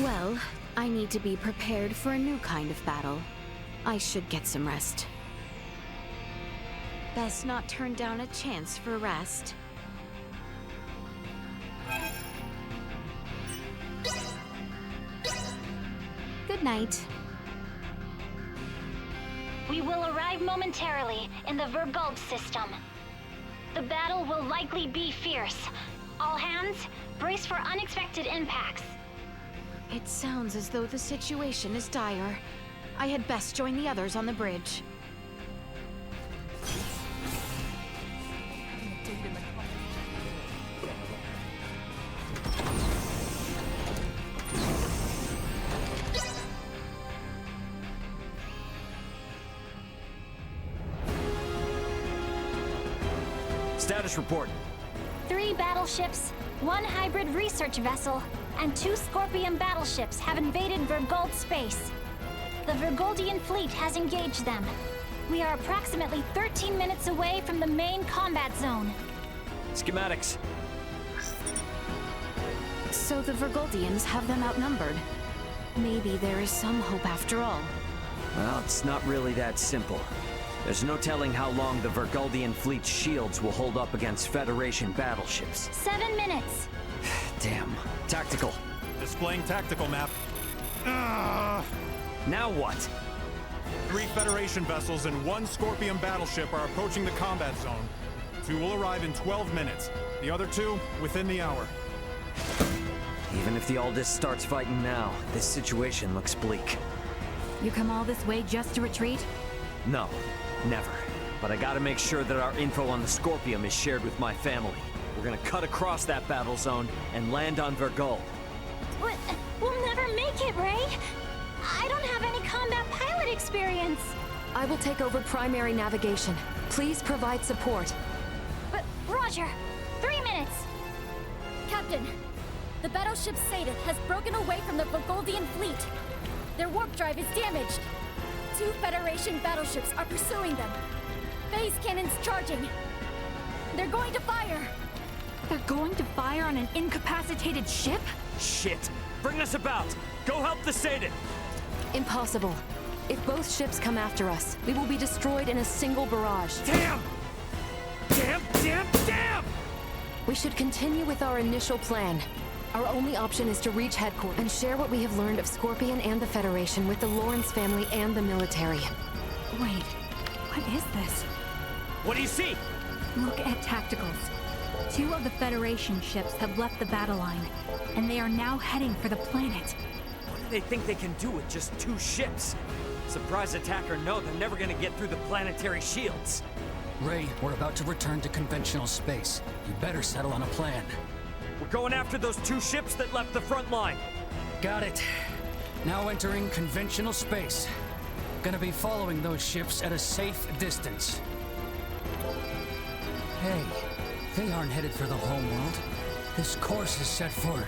Well, I need to be prepared for a new kind of battle. I should get some rest. Best not turn down a chance for rest. Good night. We will arrive momentarily in the Vergald system. The battle will likely be fierce. All hands, brace for unexpected impacts. It sounds as though the situation is dire. I had best join the others on the bridge. Status report. 3 battleships, 1 hybrid research vessel, and 2 Scorpion battleships have invaded Vergald space. The Vergoldian fleet has engaged them. We are approximately 13 minutes away from the main combat zone. Schematics. So the Vergoldians have them outnumbered. Maybe there is some hope after all. Well, it's not really that simple. There's no telling how long the Vergoldian fleet's shields will hold up against Federation battleships. 7 minutes. Damn. Tactical. Displaying tactical map. Now what? 3 Federation vessels and 1 Scorpion battleship are approaching the combat zone. 2 will arrive in 12 minutes. The other 2 within the hour. Even if the Aldous starts fighting now, this situation looks bleak. You come all this way just to retreat? No, never. But I gotta make sure that our info on the Scorpium is shared with my family. We're gonna cut across that battle zone and land on Vergald. We'll never make it, Ray. I don't have any combat pilot experience. I will take over primary navigation. Please provide support. But Roger, 3 minutes. Captain, the battleship Sadik has broken away from the Vergoldian fleet. Their warp drive is damaged. 2 Federation battleships are pursuing them. Phase cannons charging. They're going to fire. They're going to fire on an incapacitated ship? Shit! Bring us about! Go help the Sadik! Impossible. If both ships come after us, we will be destroyed in a single barrage. Damn! Damn, damn, damn! We should continue with our initial plan. Our only option is to reach headquarters and share what we have learned of Scorpion and the Federation with the Lawrence family and the military. Wait, what is this? What do you see? Look at tacticals. 2 of the Federation ships have left the battle line, and they are now heading for the planet. What do they think they can do with just 2 ships? Surprise attack or no, they're never gonna get through the planetary shields. Ray, we're about to return to conventional space. You better settle on a plan. We're going after those 2 ships that left the front line. Got it. Now entering conventional space. Gonna be following those ships at a safe distance. Hey, they aren't headed for the homeworld. This course is set for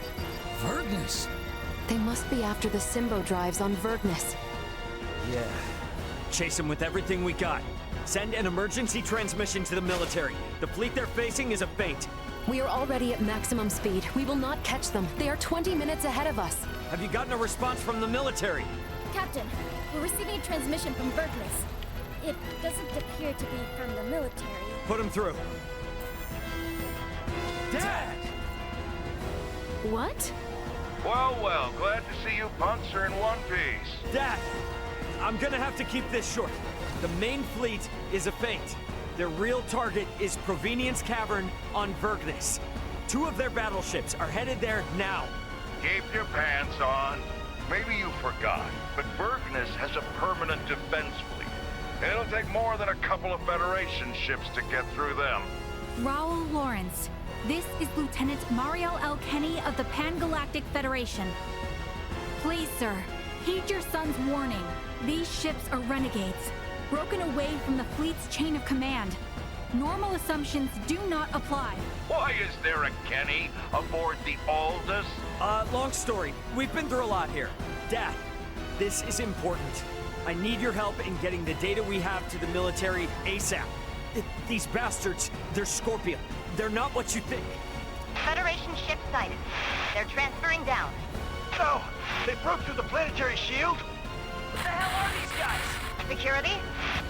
Vergnus. They must be after the Symbo drives on Vergnus. Yeah. Chase them with everything we got. Send an emergency transmission to the military. The fleet they're facing is a feint. We are already at maximum speed. We will not catch them. They are 20 minutes ahead of us. Have you gotten a response from the military? Captain, we're receiving a transmission from Vergnus. It doesn't appear to be from the military. Put him through. Dad! What? Well, well, glad to see you punks are in one piece. Dad! I'm gonna have to keep this short. The main fleet is a feint. Their real target is Provenience Cavern on Vergnus. 2 of their battleships are headed there now. Keep your pants on. Maybe you forgot, but Vergnus has a permanent defense fleet. It'll take more than a couple of Federation ships to get through them. Raoul Lawrence, this is Lieutenant Mariel L. Kenny of the Pan-Galactic Federation. Please, sir, Heed your son's warning. These ships are renegades, broken away from the fleet's chain of command. Normal assumptions do not apply. Why is there a Kenny aboard the Aldous? Long story. We've been through a lot here. Dad, this is important. I need your help in getting the data we have to the military ASAP. These bastards, they're Scorpion. They're not what you think. Federation ship sighted. They're transferring down. No! They broke through the planetary shield? What the hell are these guys? Security,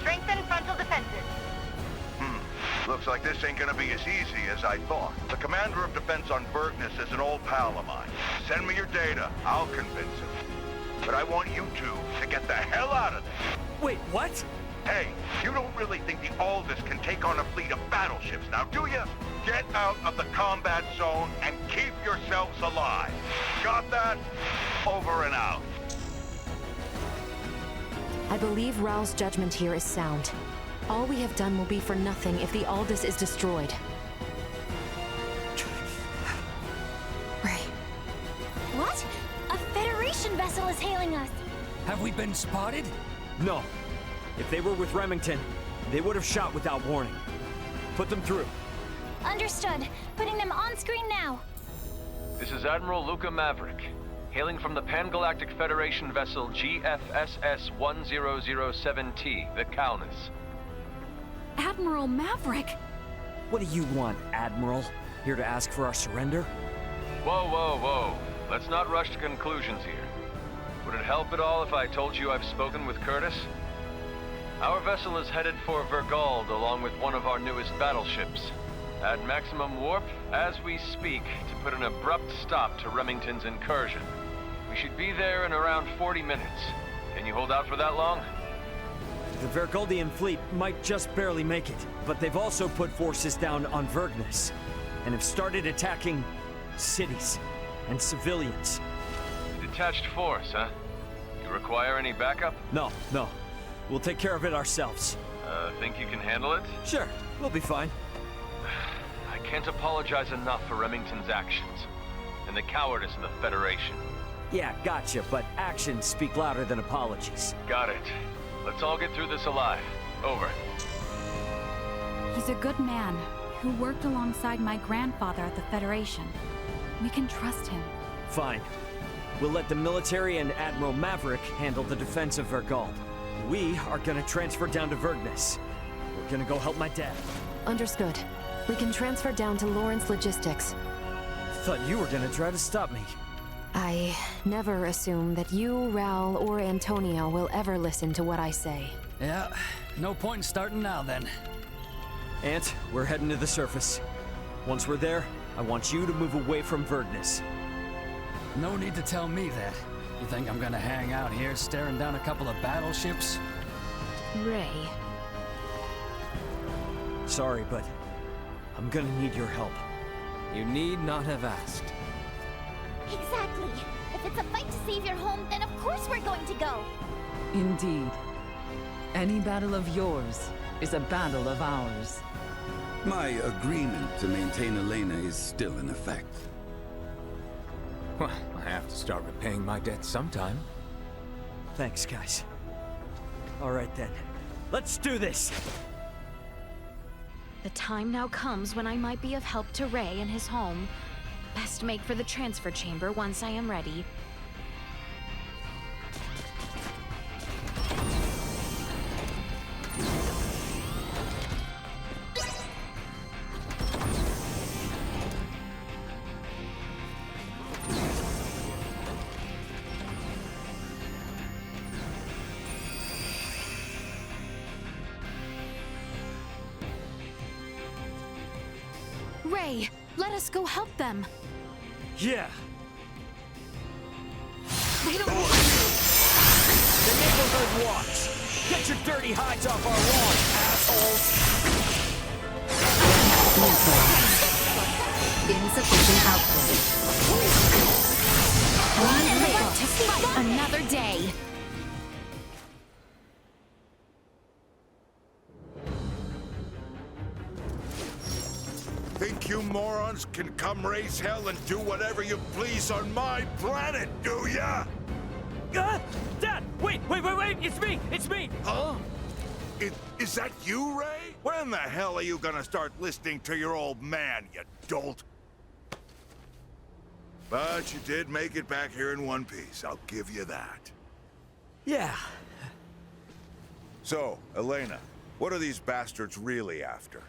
strengthen frontal defenses. Looks like this ain't gonna be as easy as I thought. The commander of defense on Vergnus is an old pal of mine. Send me your data. I'll convince him. But I want you two to get the hell out of there. Wait, what? Hey, you don't really think the Aldous can take on a fleet of battleships now, do you? Get out of the combat zone and keep yourselves alive. Got that? Over and out. I believe Rao's judgment here is sound. All we have done will be for nothing if the Aldous is destroyed. Ray. What? A Federation vessel is hailing us. Have we been spotted? No. If they were with Remington, they would have shot without warning. Put them through. Understood. Putting them on screen now. This is Admiral Luca Maverick, hailing from the Pan-Galactic Federation vessel GFSS-1007T, the Calnus. Admiral Maverick! What do you want, Admiral? Here to ask for our surrender? Whoa, whoa, whoa. Let's not rush to conclusions here. Would it help at all if I told you I've spoken with Curtis? Our vessel is headed for Vergald along with one of our newest battleships. At maximum warp, as we speak, to put an abrupt stop to Remington's incursion. We should be there in around 40 minutes. Can you hold out for that long? The Vergoldian fleet might just barely make it, but they've also put forces down on Vergnus, and have started attacking cities and civilians. Detached force, huh? You require any backup? No. We'll take care of it ourselves. Think you can handle it? Sure, we'll be fine. I can't apologize enough for Remington's actions, and the cowardice of the Federation. Yeah, gotcha, but actions speak louder than apologies. Got it. Let's all get through this alive. Over. He's a good man who worked alongside my grandfather at the Federation. We can trust him. Fine. We'll let the military and Admiral Maverick handle the defense of Vergald. We are gonna transfer down to Vergnus. We're gonna go help my dad. Understood. We can transfer down to Lawrence Logistics. Thought you were gonna try to stop me. I never assume that you, Raoul, or Antonio will ever listen to what I say. Yeah, no point in starting now then. Ant, we're heading to the surface. Once we're there, I want you to move away from Vergnus. No need to tell me that. You think I'm gonna hang out here staring down a couple of battleships? Ray. Sorry, but I'm gonna need your help. You need not have asked. Exactly. If it's a fight to save your home, then of course we're going to go. Indeed. Any battle of yours is a battle of ours. My agreement to maintain Elena is still in effect. Well, I have to start repaying my debts sometime. Thanks, guys. All right then. Let's do this! The time now comes when I might be of help to Ray and his home. Best make for the transfer chamber once I am ready. Ray, let us go help them. Yeah. They don't. The neighborhood watch. Get your dirty hides off our lawn, assholes. Insufficient output. We live to fight another day. Think you morons can come raise hell and do whatever you please on my planet, do ya? Dad! Wait! It's me! Huh? Is that you, Ray? When the hell are you gonna start listening to your old man, you dolt? But you did make it back here in one piece. I'll give you that. Yeah. So, Elena, what are these bastards really after?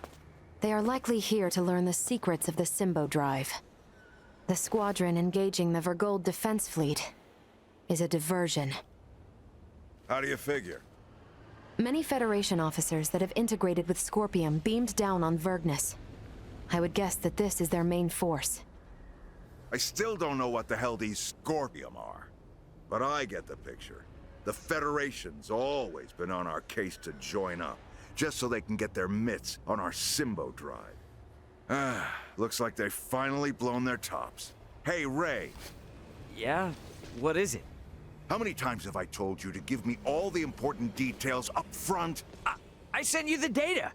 They are likely here to learn the secrets of the Symbo Drive. The squadron engaging the Vergold defense fleet is a diversion. How do you figure? Many Federation officers that have integrated with Scorpium beamed down on Vergnus. I would guess that this is their main force. I still don't know what the hell these Scorpium are. But I get the picture. The Federation's always been on our case to join up, just so they can get their mitts on our Symbo Drive. Looks like they've finally blown their tops. Hey, Ray. Yeah? What is it? How many times have I told you to give me all the important details up front? I sent you the data!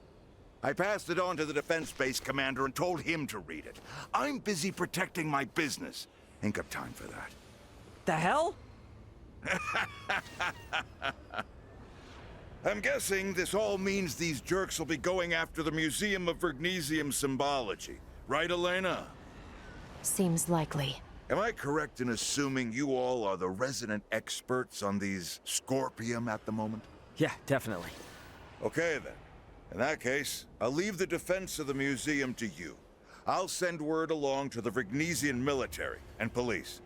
I passed it on to the defense base commander and told him to read it. I'm busy protecting my business. Ain't got time for that. The hell? I'm guessing this all means these jerks will be going after the Museum of Vergnesium Symbology. Right, Elena? Seems likely. Am I correct in assuming you all are the resident experts on these Scorpium at the moment? Yeah, definitely. Okay, then. In that case, I'll leave the defense of the museum to you. I'll send word along to the Vergnesian military and police.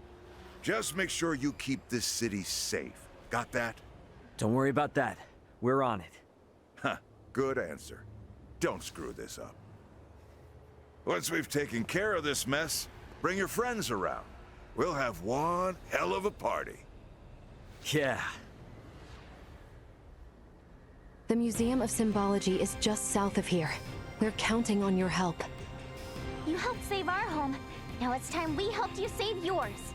Just make sure you keep this city safe. Got that? Don't worry about that. We're on it. Huh. Good answer. Don't screw this up. Once we've taken care of this mess, bring your friends around. We'll have one hell of a party. Yeah. The Museum of Symbology is just south of here. We're counting on your help. You helped save our home. Now it's time we helped you save yours.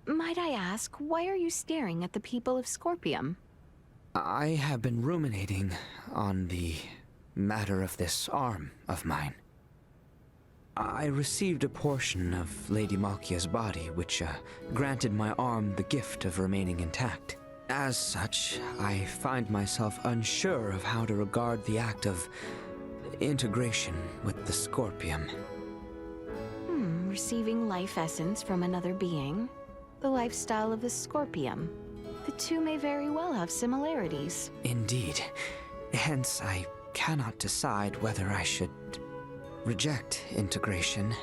Might I ask, why are you staring at the people of Scorpium? I have been ruminating on the matter of this arm of mine. I received a portion of Lady Malkia's body, which granted my arm the gift of remaining intact. As such, I find myself unsure of how to regard the act of integration with the Scorpium. Receiving life essence from another being? The lifestyle of the Scorpium. The two may very well have similarities. Indeed. Hence, I cannot decide whether I should reject integration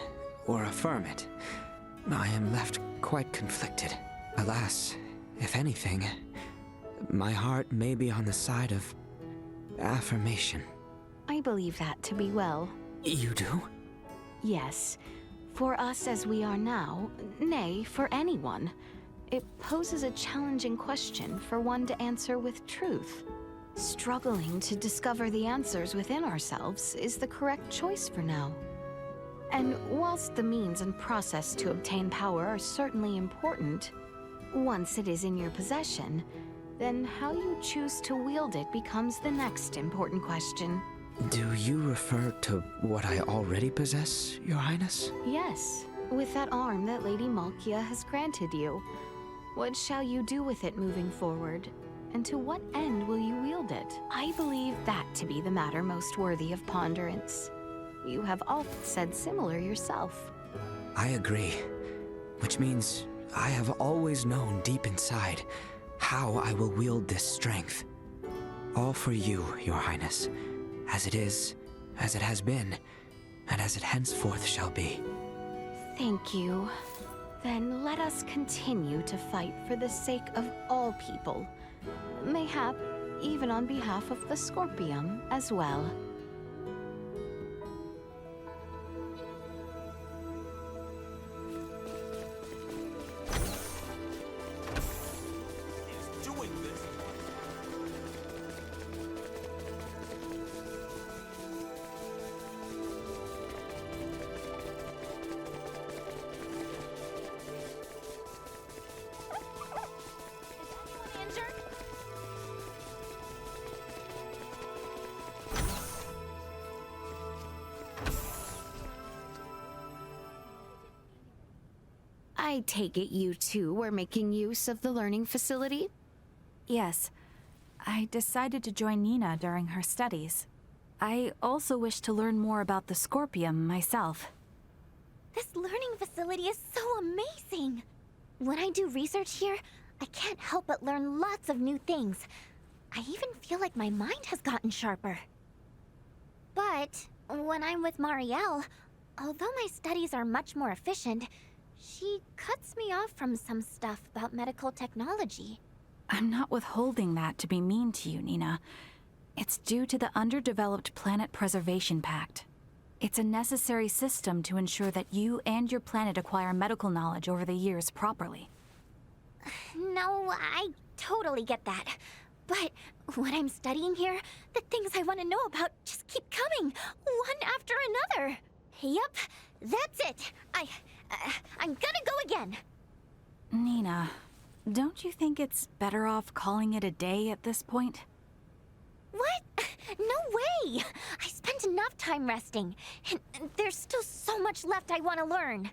or affirm it. I am left quite conflicted. Alas, if anything, my heart may be on the side of affirmation. I believe that to be well. You do? Yes. For us as we are now, nay, for anyone, it poses a challenging question for one to answer with truth. Struggling to discover the answers within ourselves is the correct choice for now. And whilst the means and process to obtain power are certainly important, once it is in your possession, then how you choose to wield it becomes the next important question. Do you refer to what I already possess, Your Highness? Yes, with that arm that Lady Malkia has granted you. What shall you do with it moving forward? And to what end will you wield it? I believe that to be the matter most worthy of ponderance. You have often said similar yourself. I agree. Which means I have always known deep inside how I will wield this strength. All for you, Your Highness, as it is, as it has been, and as it henceforth shall be. Thank you. Then let us continue to fight for the sake of all people. Mayhap even on behalf of the Scorpium as well. I take it you two were making use of the learning facility? Yes. I decided to join Nina during her studies. I also wish to learn more about the Scorpium myself. This learning facility is so amazing! When I do research here, I can't help but learn lots of new things. I even feel like my mind has gotten sharper. But when I'm with Marielle, although my studies are much more efficient, she cuts me off from some stuff about medical technology. I'm not withholding that to be mean to you, Nina. It's due to the Underdeveloped Planet Preservation Pact. It's a necessary system to ensure that you and your planet acquire medical knowledge over the years properly. No, I totally get that. But when I'm studying here, the things I want to know about just keep coming, one after another. Yep, that's it. I'm gonna go again. Nina, don't you think it's better off calling it a day at this point? What? No way! I spent enough time resting, and there's still so much left I want to learn.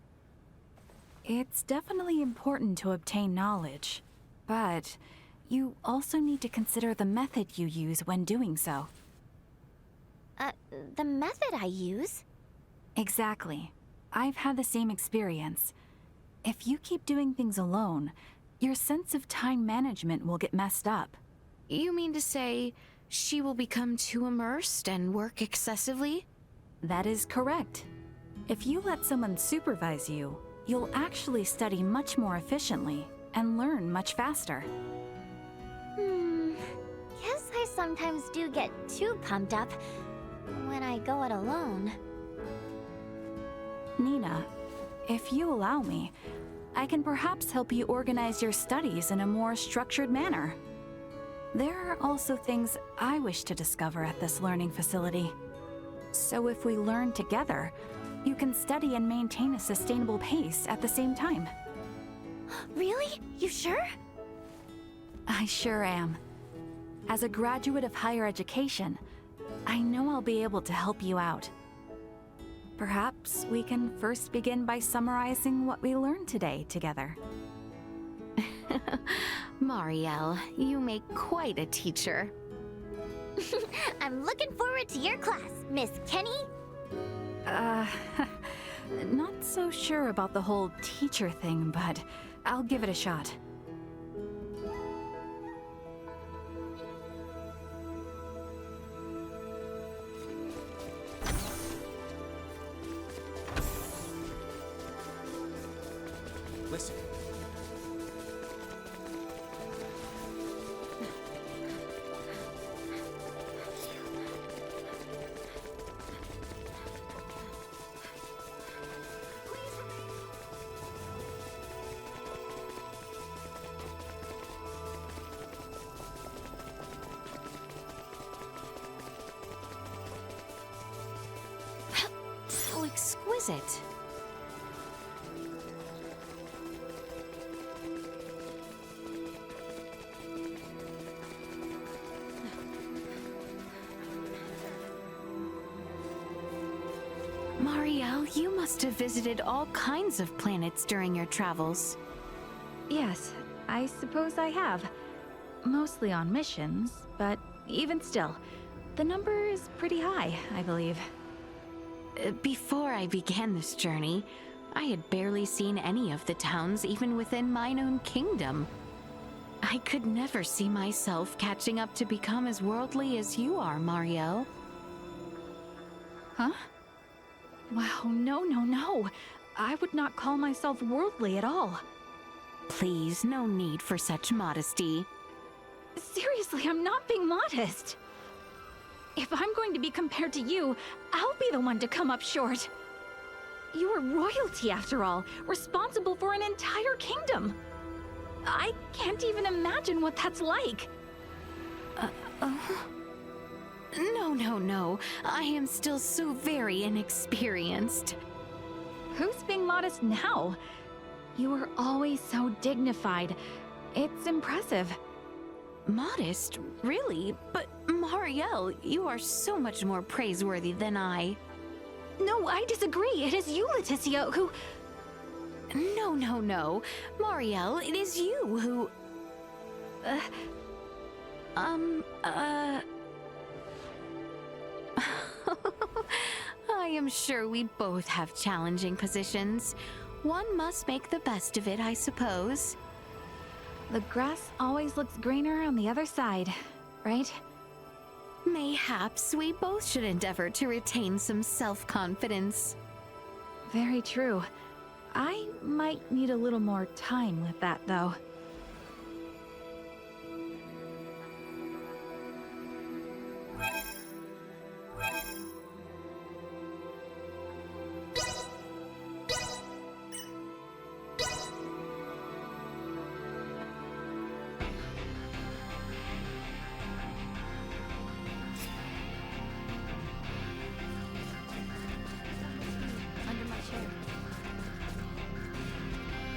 It's definitely important to obtain knowledge, but you also need to consider the method you use when doing so. The method I use? Exactly. I've had the same experience. If you keep doing things alone, your sense of time management will get messed up. You mean to say she will become too immersed and work excessively? That is correct. If you let someone supervise you, you'll actually study much more efficiently and learn much faster. Guess I sometimes do get too pumped up when I go it alone. Nina, if you allow me, I can perhaps help you organize your studies in a more structured manner. There are also things I wish to discover at this learning facility. So if we learn together, you can study and maintain a sustainable pace at the same time. Really? You sure? I sure am. As a graduate of higher education, I know I'll be able to help you out. Perhaps we can first begin by summarizing what we learned today together. Marielle, you make quite a teacher. I'm looking forward to your class, Miss Kenny. Not so sure about the whole teacher thing, but I'll give it a shot. Listen. So exquisite. Marielle, you must have visited all kinds of planets during your travels. Yes, I suppose I have. Mostly on missions, but even still, the number is pretty high, I believe. Before I began this journey, I had barely seen any of the towns even within mine own kingdom. I could never see myself catching up to become as worldly as you are, Marielle. Huh? Wow, no. I would not call myself worldly at all. Please, no need for such modesty. Seriously, I'm not being modest. If I'm going to be compared to you, I'll be the one to come up short. You are royalty, after all, responsible for an entire kingdom. I can't even imagine what that's like. No. I am still so very inexperienced. Who's being modest now? You were always so dignified. It's impressive. Modest? Really? But Marielle, you are so much more praiseworthy than I. No, I disagree. It is you, Laeticia, who... No. Marielle, it is you who... I am sure we both have challenging positions. One must make the best of it, I suppose. The grass always looks greener on the other side, right? Mayhaps we both should endeavor to retain some self-confidence. Very true. I might need a little more time with that, though.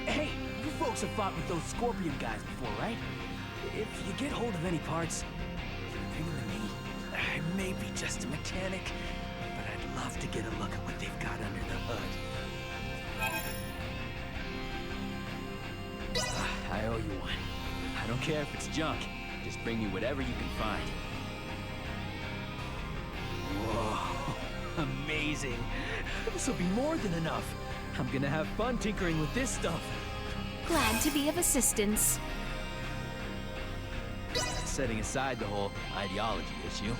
Hey, you folks have fought with those Scorpion guys before, right? If you get hold of any parts, bring them to me. I may be just a mechanic, but I'd love to get a look at what they've got under the hood. I owe you one. I don't care if it's junk. Just bring me whatever you can find. Whoa, amazing. This will be more than enough. I'm gonna have fun tinkering with this stuff. Glad to be of assistance. Setting aside the whole ideology issue,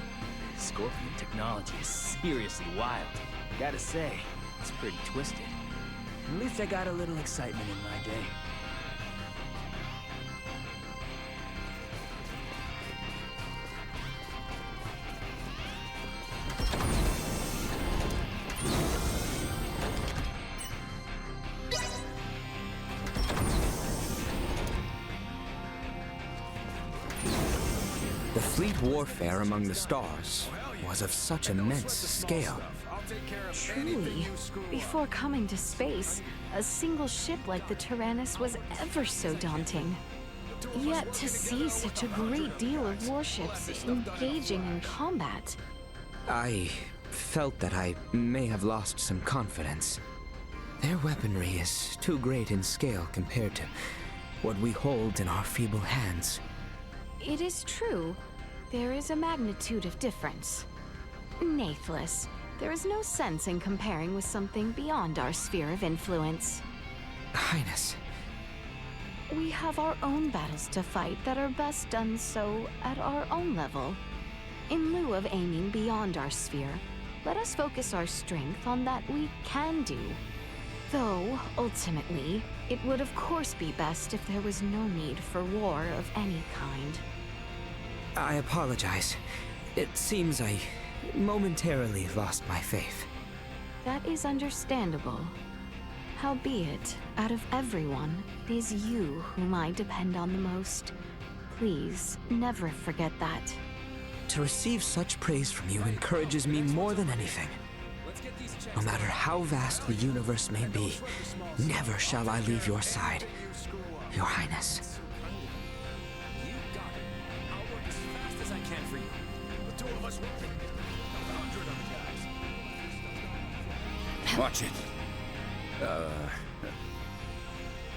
Scorpion technology is seriously wild. Gotta say, it's pretty twisted. At least I got a little excitement in my day. The fleet warfare among the stars was of such immense scale. Truly, before coming to space, a single ship like the Tyrannus was ever so daunting. Yet to see such a great deal of warships engaging in combat. I felt that I may have lost some confidence. Their weaponry is too great in scale compared to what we hold in our feeble hands. It is true. There is a magnitude of difference. Nathless, there is no sense in comparing with something beyond our sphere of influence. Highness. We have our own battles to fight that are best done so at our own level. In lieu of aiming beyond our sphere, let us focus our strength on that we can do. Though, ultimately, it would of course be best if there was no need for war of any kind. I apologize. It seems I momentarily lost my faith. That is understandable. Howbeit, out of everyone, it is you whom I depend on the most. Please, never forget that. To receive such praise from you encourages me more than anything. No matter how vast the universe may be, never shall I leave your side, Your Highness. Watch it.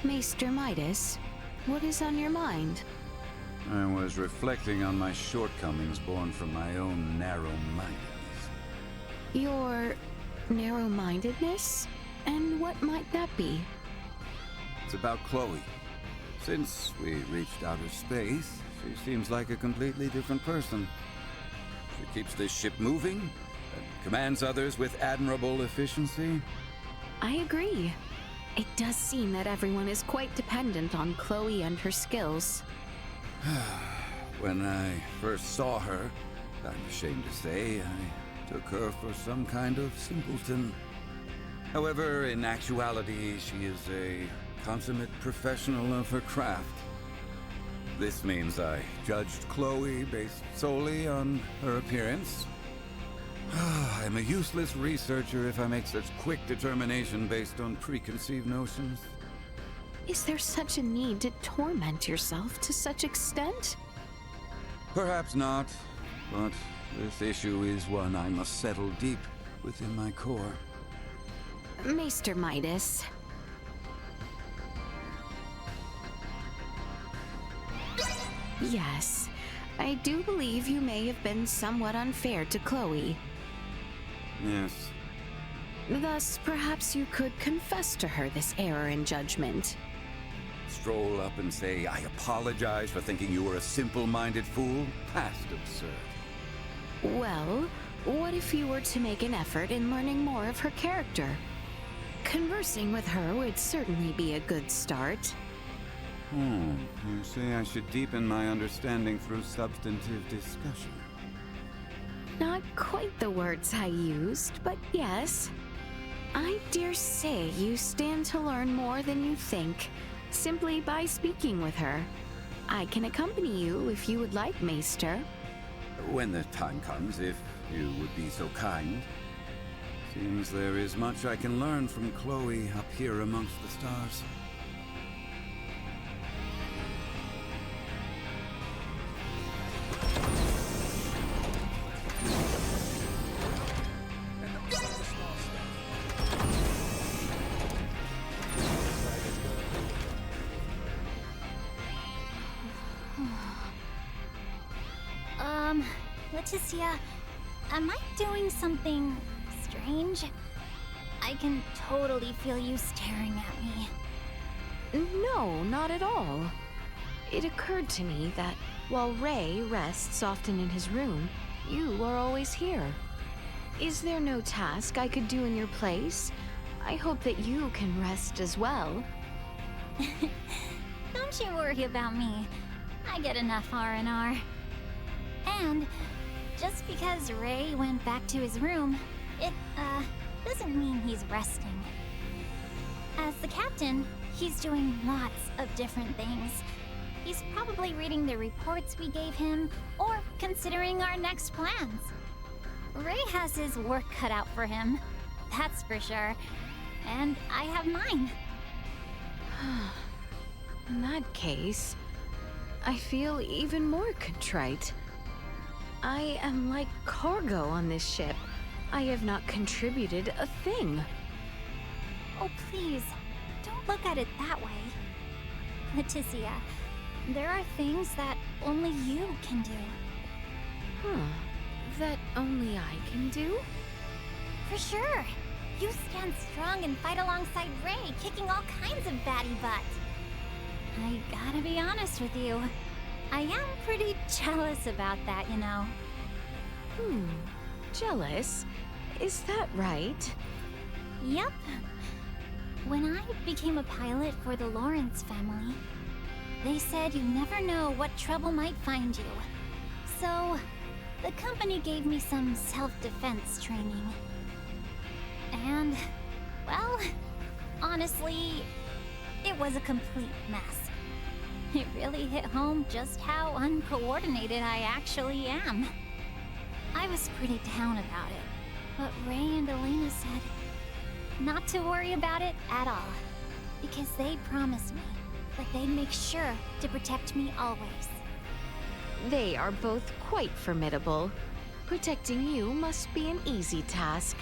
Maester Midas, what is on your mind? I was reflecting on my shortcomings born from my own narrow-mindedness. Your narrow-mindedness? And what might that be? It's about Chloe. Since we reached outer space, she seems like a completely different person. She keeps this ship moving, and commands others with admirable efficiency. I agree. It does seem that everyone is quite dependent on Chloe and her skills. When I first saw her, I'm ashamed to say, I took her for some kind of simpleton. However, in actuality, she is a consummate professional of her craft. This means I judged Chloe based solely on her appearance. I'm a useless researcher if I make such quick determination based on preconceived notions. Is there such a need to torment yourself to such extent? Perhaps not, but this issue is one I must settle deep within my core. Maester Midas. Yes, I do believe you may have been somewhat unfair to Chloe. Yes. Thus, perhaps you could confess to her this error in judgment. Stroll up and say, I apologize for thinking you were a simple-minded fool? Past absurd. Well, what if you were to make an effort in learning more of her character? Conversing with her would certainly be a good start. You say I should deepen my understanding through substantive discussion. Not quite the words I used, but yes. I dare say you stand to learn more than you think, simply by speaking with her. I can accompany you if you would like, Maester. When the time comes, if you would be so kind. Seems there is much I can learn from Chloe up here amongst the stars. Laeticia, am I doing something strange? I can totally feel you staring at me. No, not at all. It occurred to me that while Ray rests often in his room, you are always here. Is there no task I could do in your place? I hope that you can rest as well. Don't you worry about me. I get enough R&R. And just because Ray went back to his room, it, doesn't mean he's resting. As the captain, he's doing lots of different things. He's probably reading the reports we gave him, or considering our next plans. Ray has his work cut out for him, that's for sure. And I have mine. In that case, I feel even more contrite. I am like cargo on this ship. I have not contributed a thing. Oh, please, don't look at it that way. Laeticia, there are things that only you can do. That only I can do? For sure. You stand strong and fight alongside Ray, kicking all kinds of baddie butt. I gotta be honest with you. I am pretty jealous about that, you know. Jealous? Is that right? Yep. When I became a pilot for the Lawrence family, they said you never know what trouble might find you. So, the company gave me some self-defense training. And, well, honestly, it was a complete mess. It really hit home just how uncoordinated I actually am. I was pretty down about it, but Ray and Elena said not to worry about it at all, because they promised me that they'd make sure to protect me always. They are both quite formidable. Protecting you must be an easy task.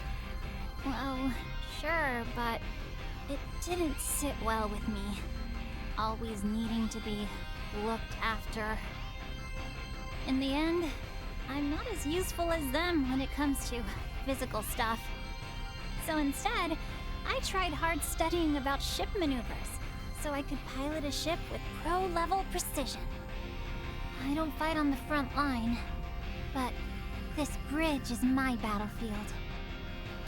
Well, sure, but it didn't sit well with me. Always needing to be looked after. In the end, I'm not as useful as them when it comes to physical stuff. So instead, I tried hard studying about ship maneuvers, so I could pilot a ship with pro-level precision. I don't fight on the front line, but this bridge is my battlefield.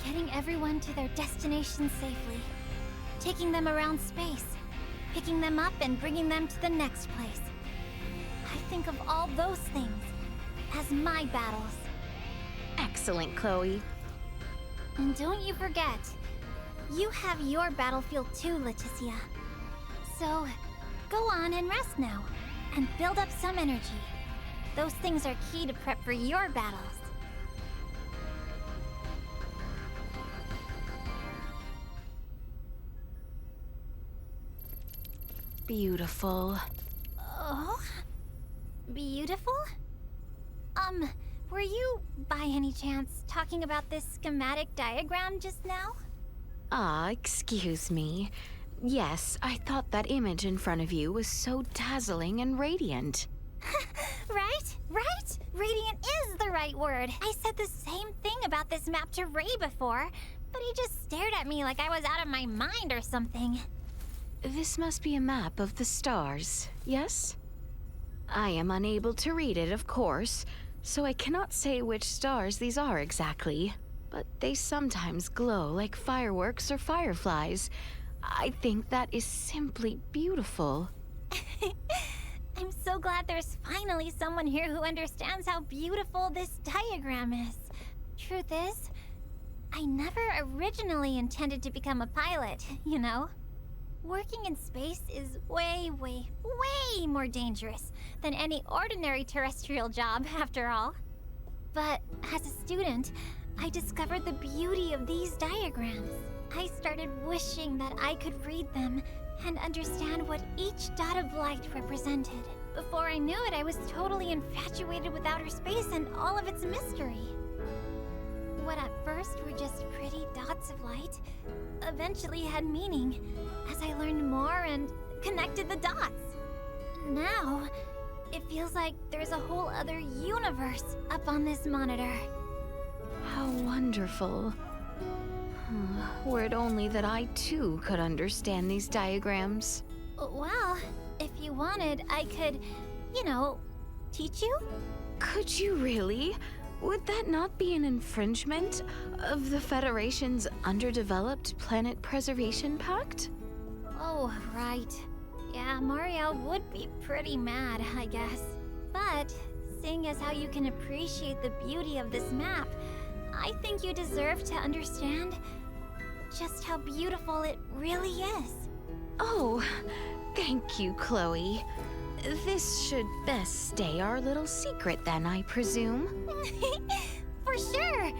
Getting everyone to their destination safely, taking them around space, picking them up and bringing them to the next place. I think of all those things as my battles. Excellent, Chloe. And don't you forget, you have your battlefield too, Laeticia. So, go on and rest now, and build up some energy. Those things are key to prep for your battles. Beautiful. Oh? Beautiful? Were you, by any chance, talking about this schematic diagram just now? Excuse me. Yes, I thought that image in front of you was so dazzling and radiant. Right? Right? Radiant is the right word. I said the same thing about this map to Ray before, but he just stared at me like I was out of my mind or something. This must be a map of the stars, yes? I am unable to read it, of course, so I cannot say which stars these are exactly, but they sometimes glow like fireworks or fireflies. I think that is simply beautiful. I'm so glad there's finally someone here who understands how beautiful this diagram is. Truth is, I never originally intended to become a pilot, you know? Working in space is way, way, way more dangerous than any ordinary terrestrial job, after all. But as a student, I discovered the beauty of these diagrams. I started wishing that I could read them and understand what each dot of light represented. Before I knew it, I was totally infatuated with outer space and all of its mystery. What at first were just pretty dots of light eventually had meaning as I learned more and connected the dots. Now, it feels like there's a whole other universe up on this monitor. How wonderful. Were it only that I too could understand these diagrams. Well, if you wanted, I could, you know, teach you? Could you really? Would that not be an infringement of the Federation's underdeveloped Planet Preservation Pact? Oh, right. Yeah, Mario would be pretty mad, I guess. But, seeing as how you can appreciate the beauty of this map, I think you deserve to understand just how beautiful it really is. Oh, thank you, Chloe. This should best stay our little secret then, I presume. For sure!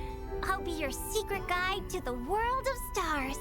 I'll be your secret guide to the world of stars.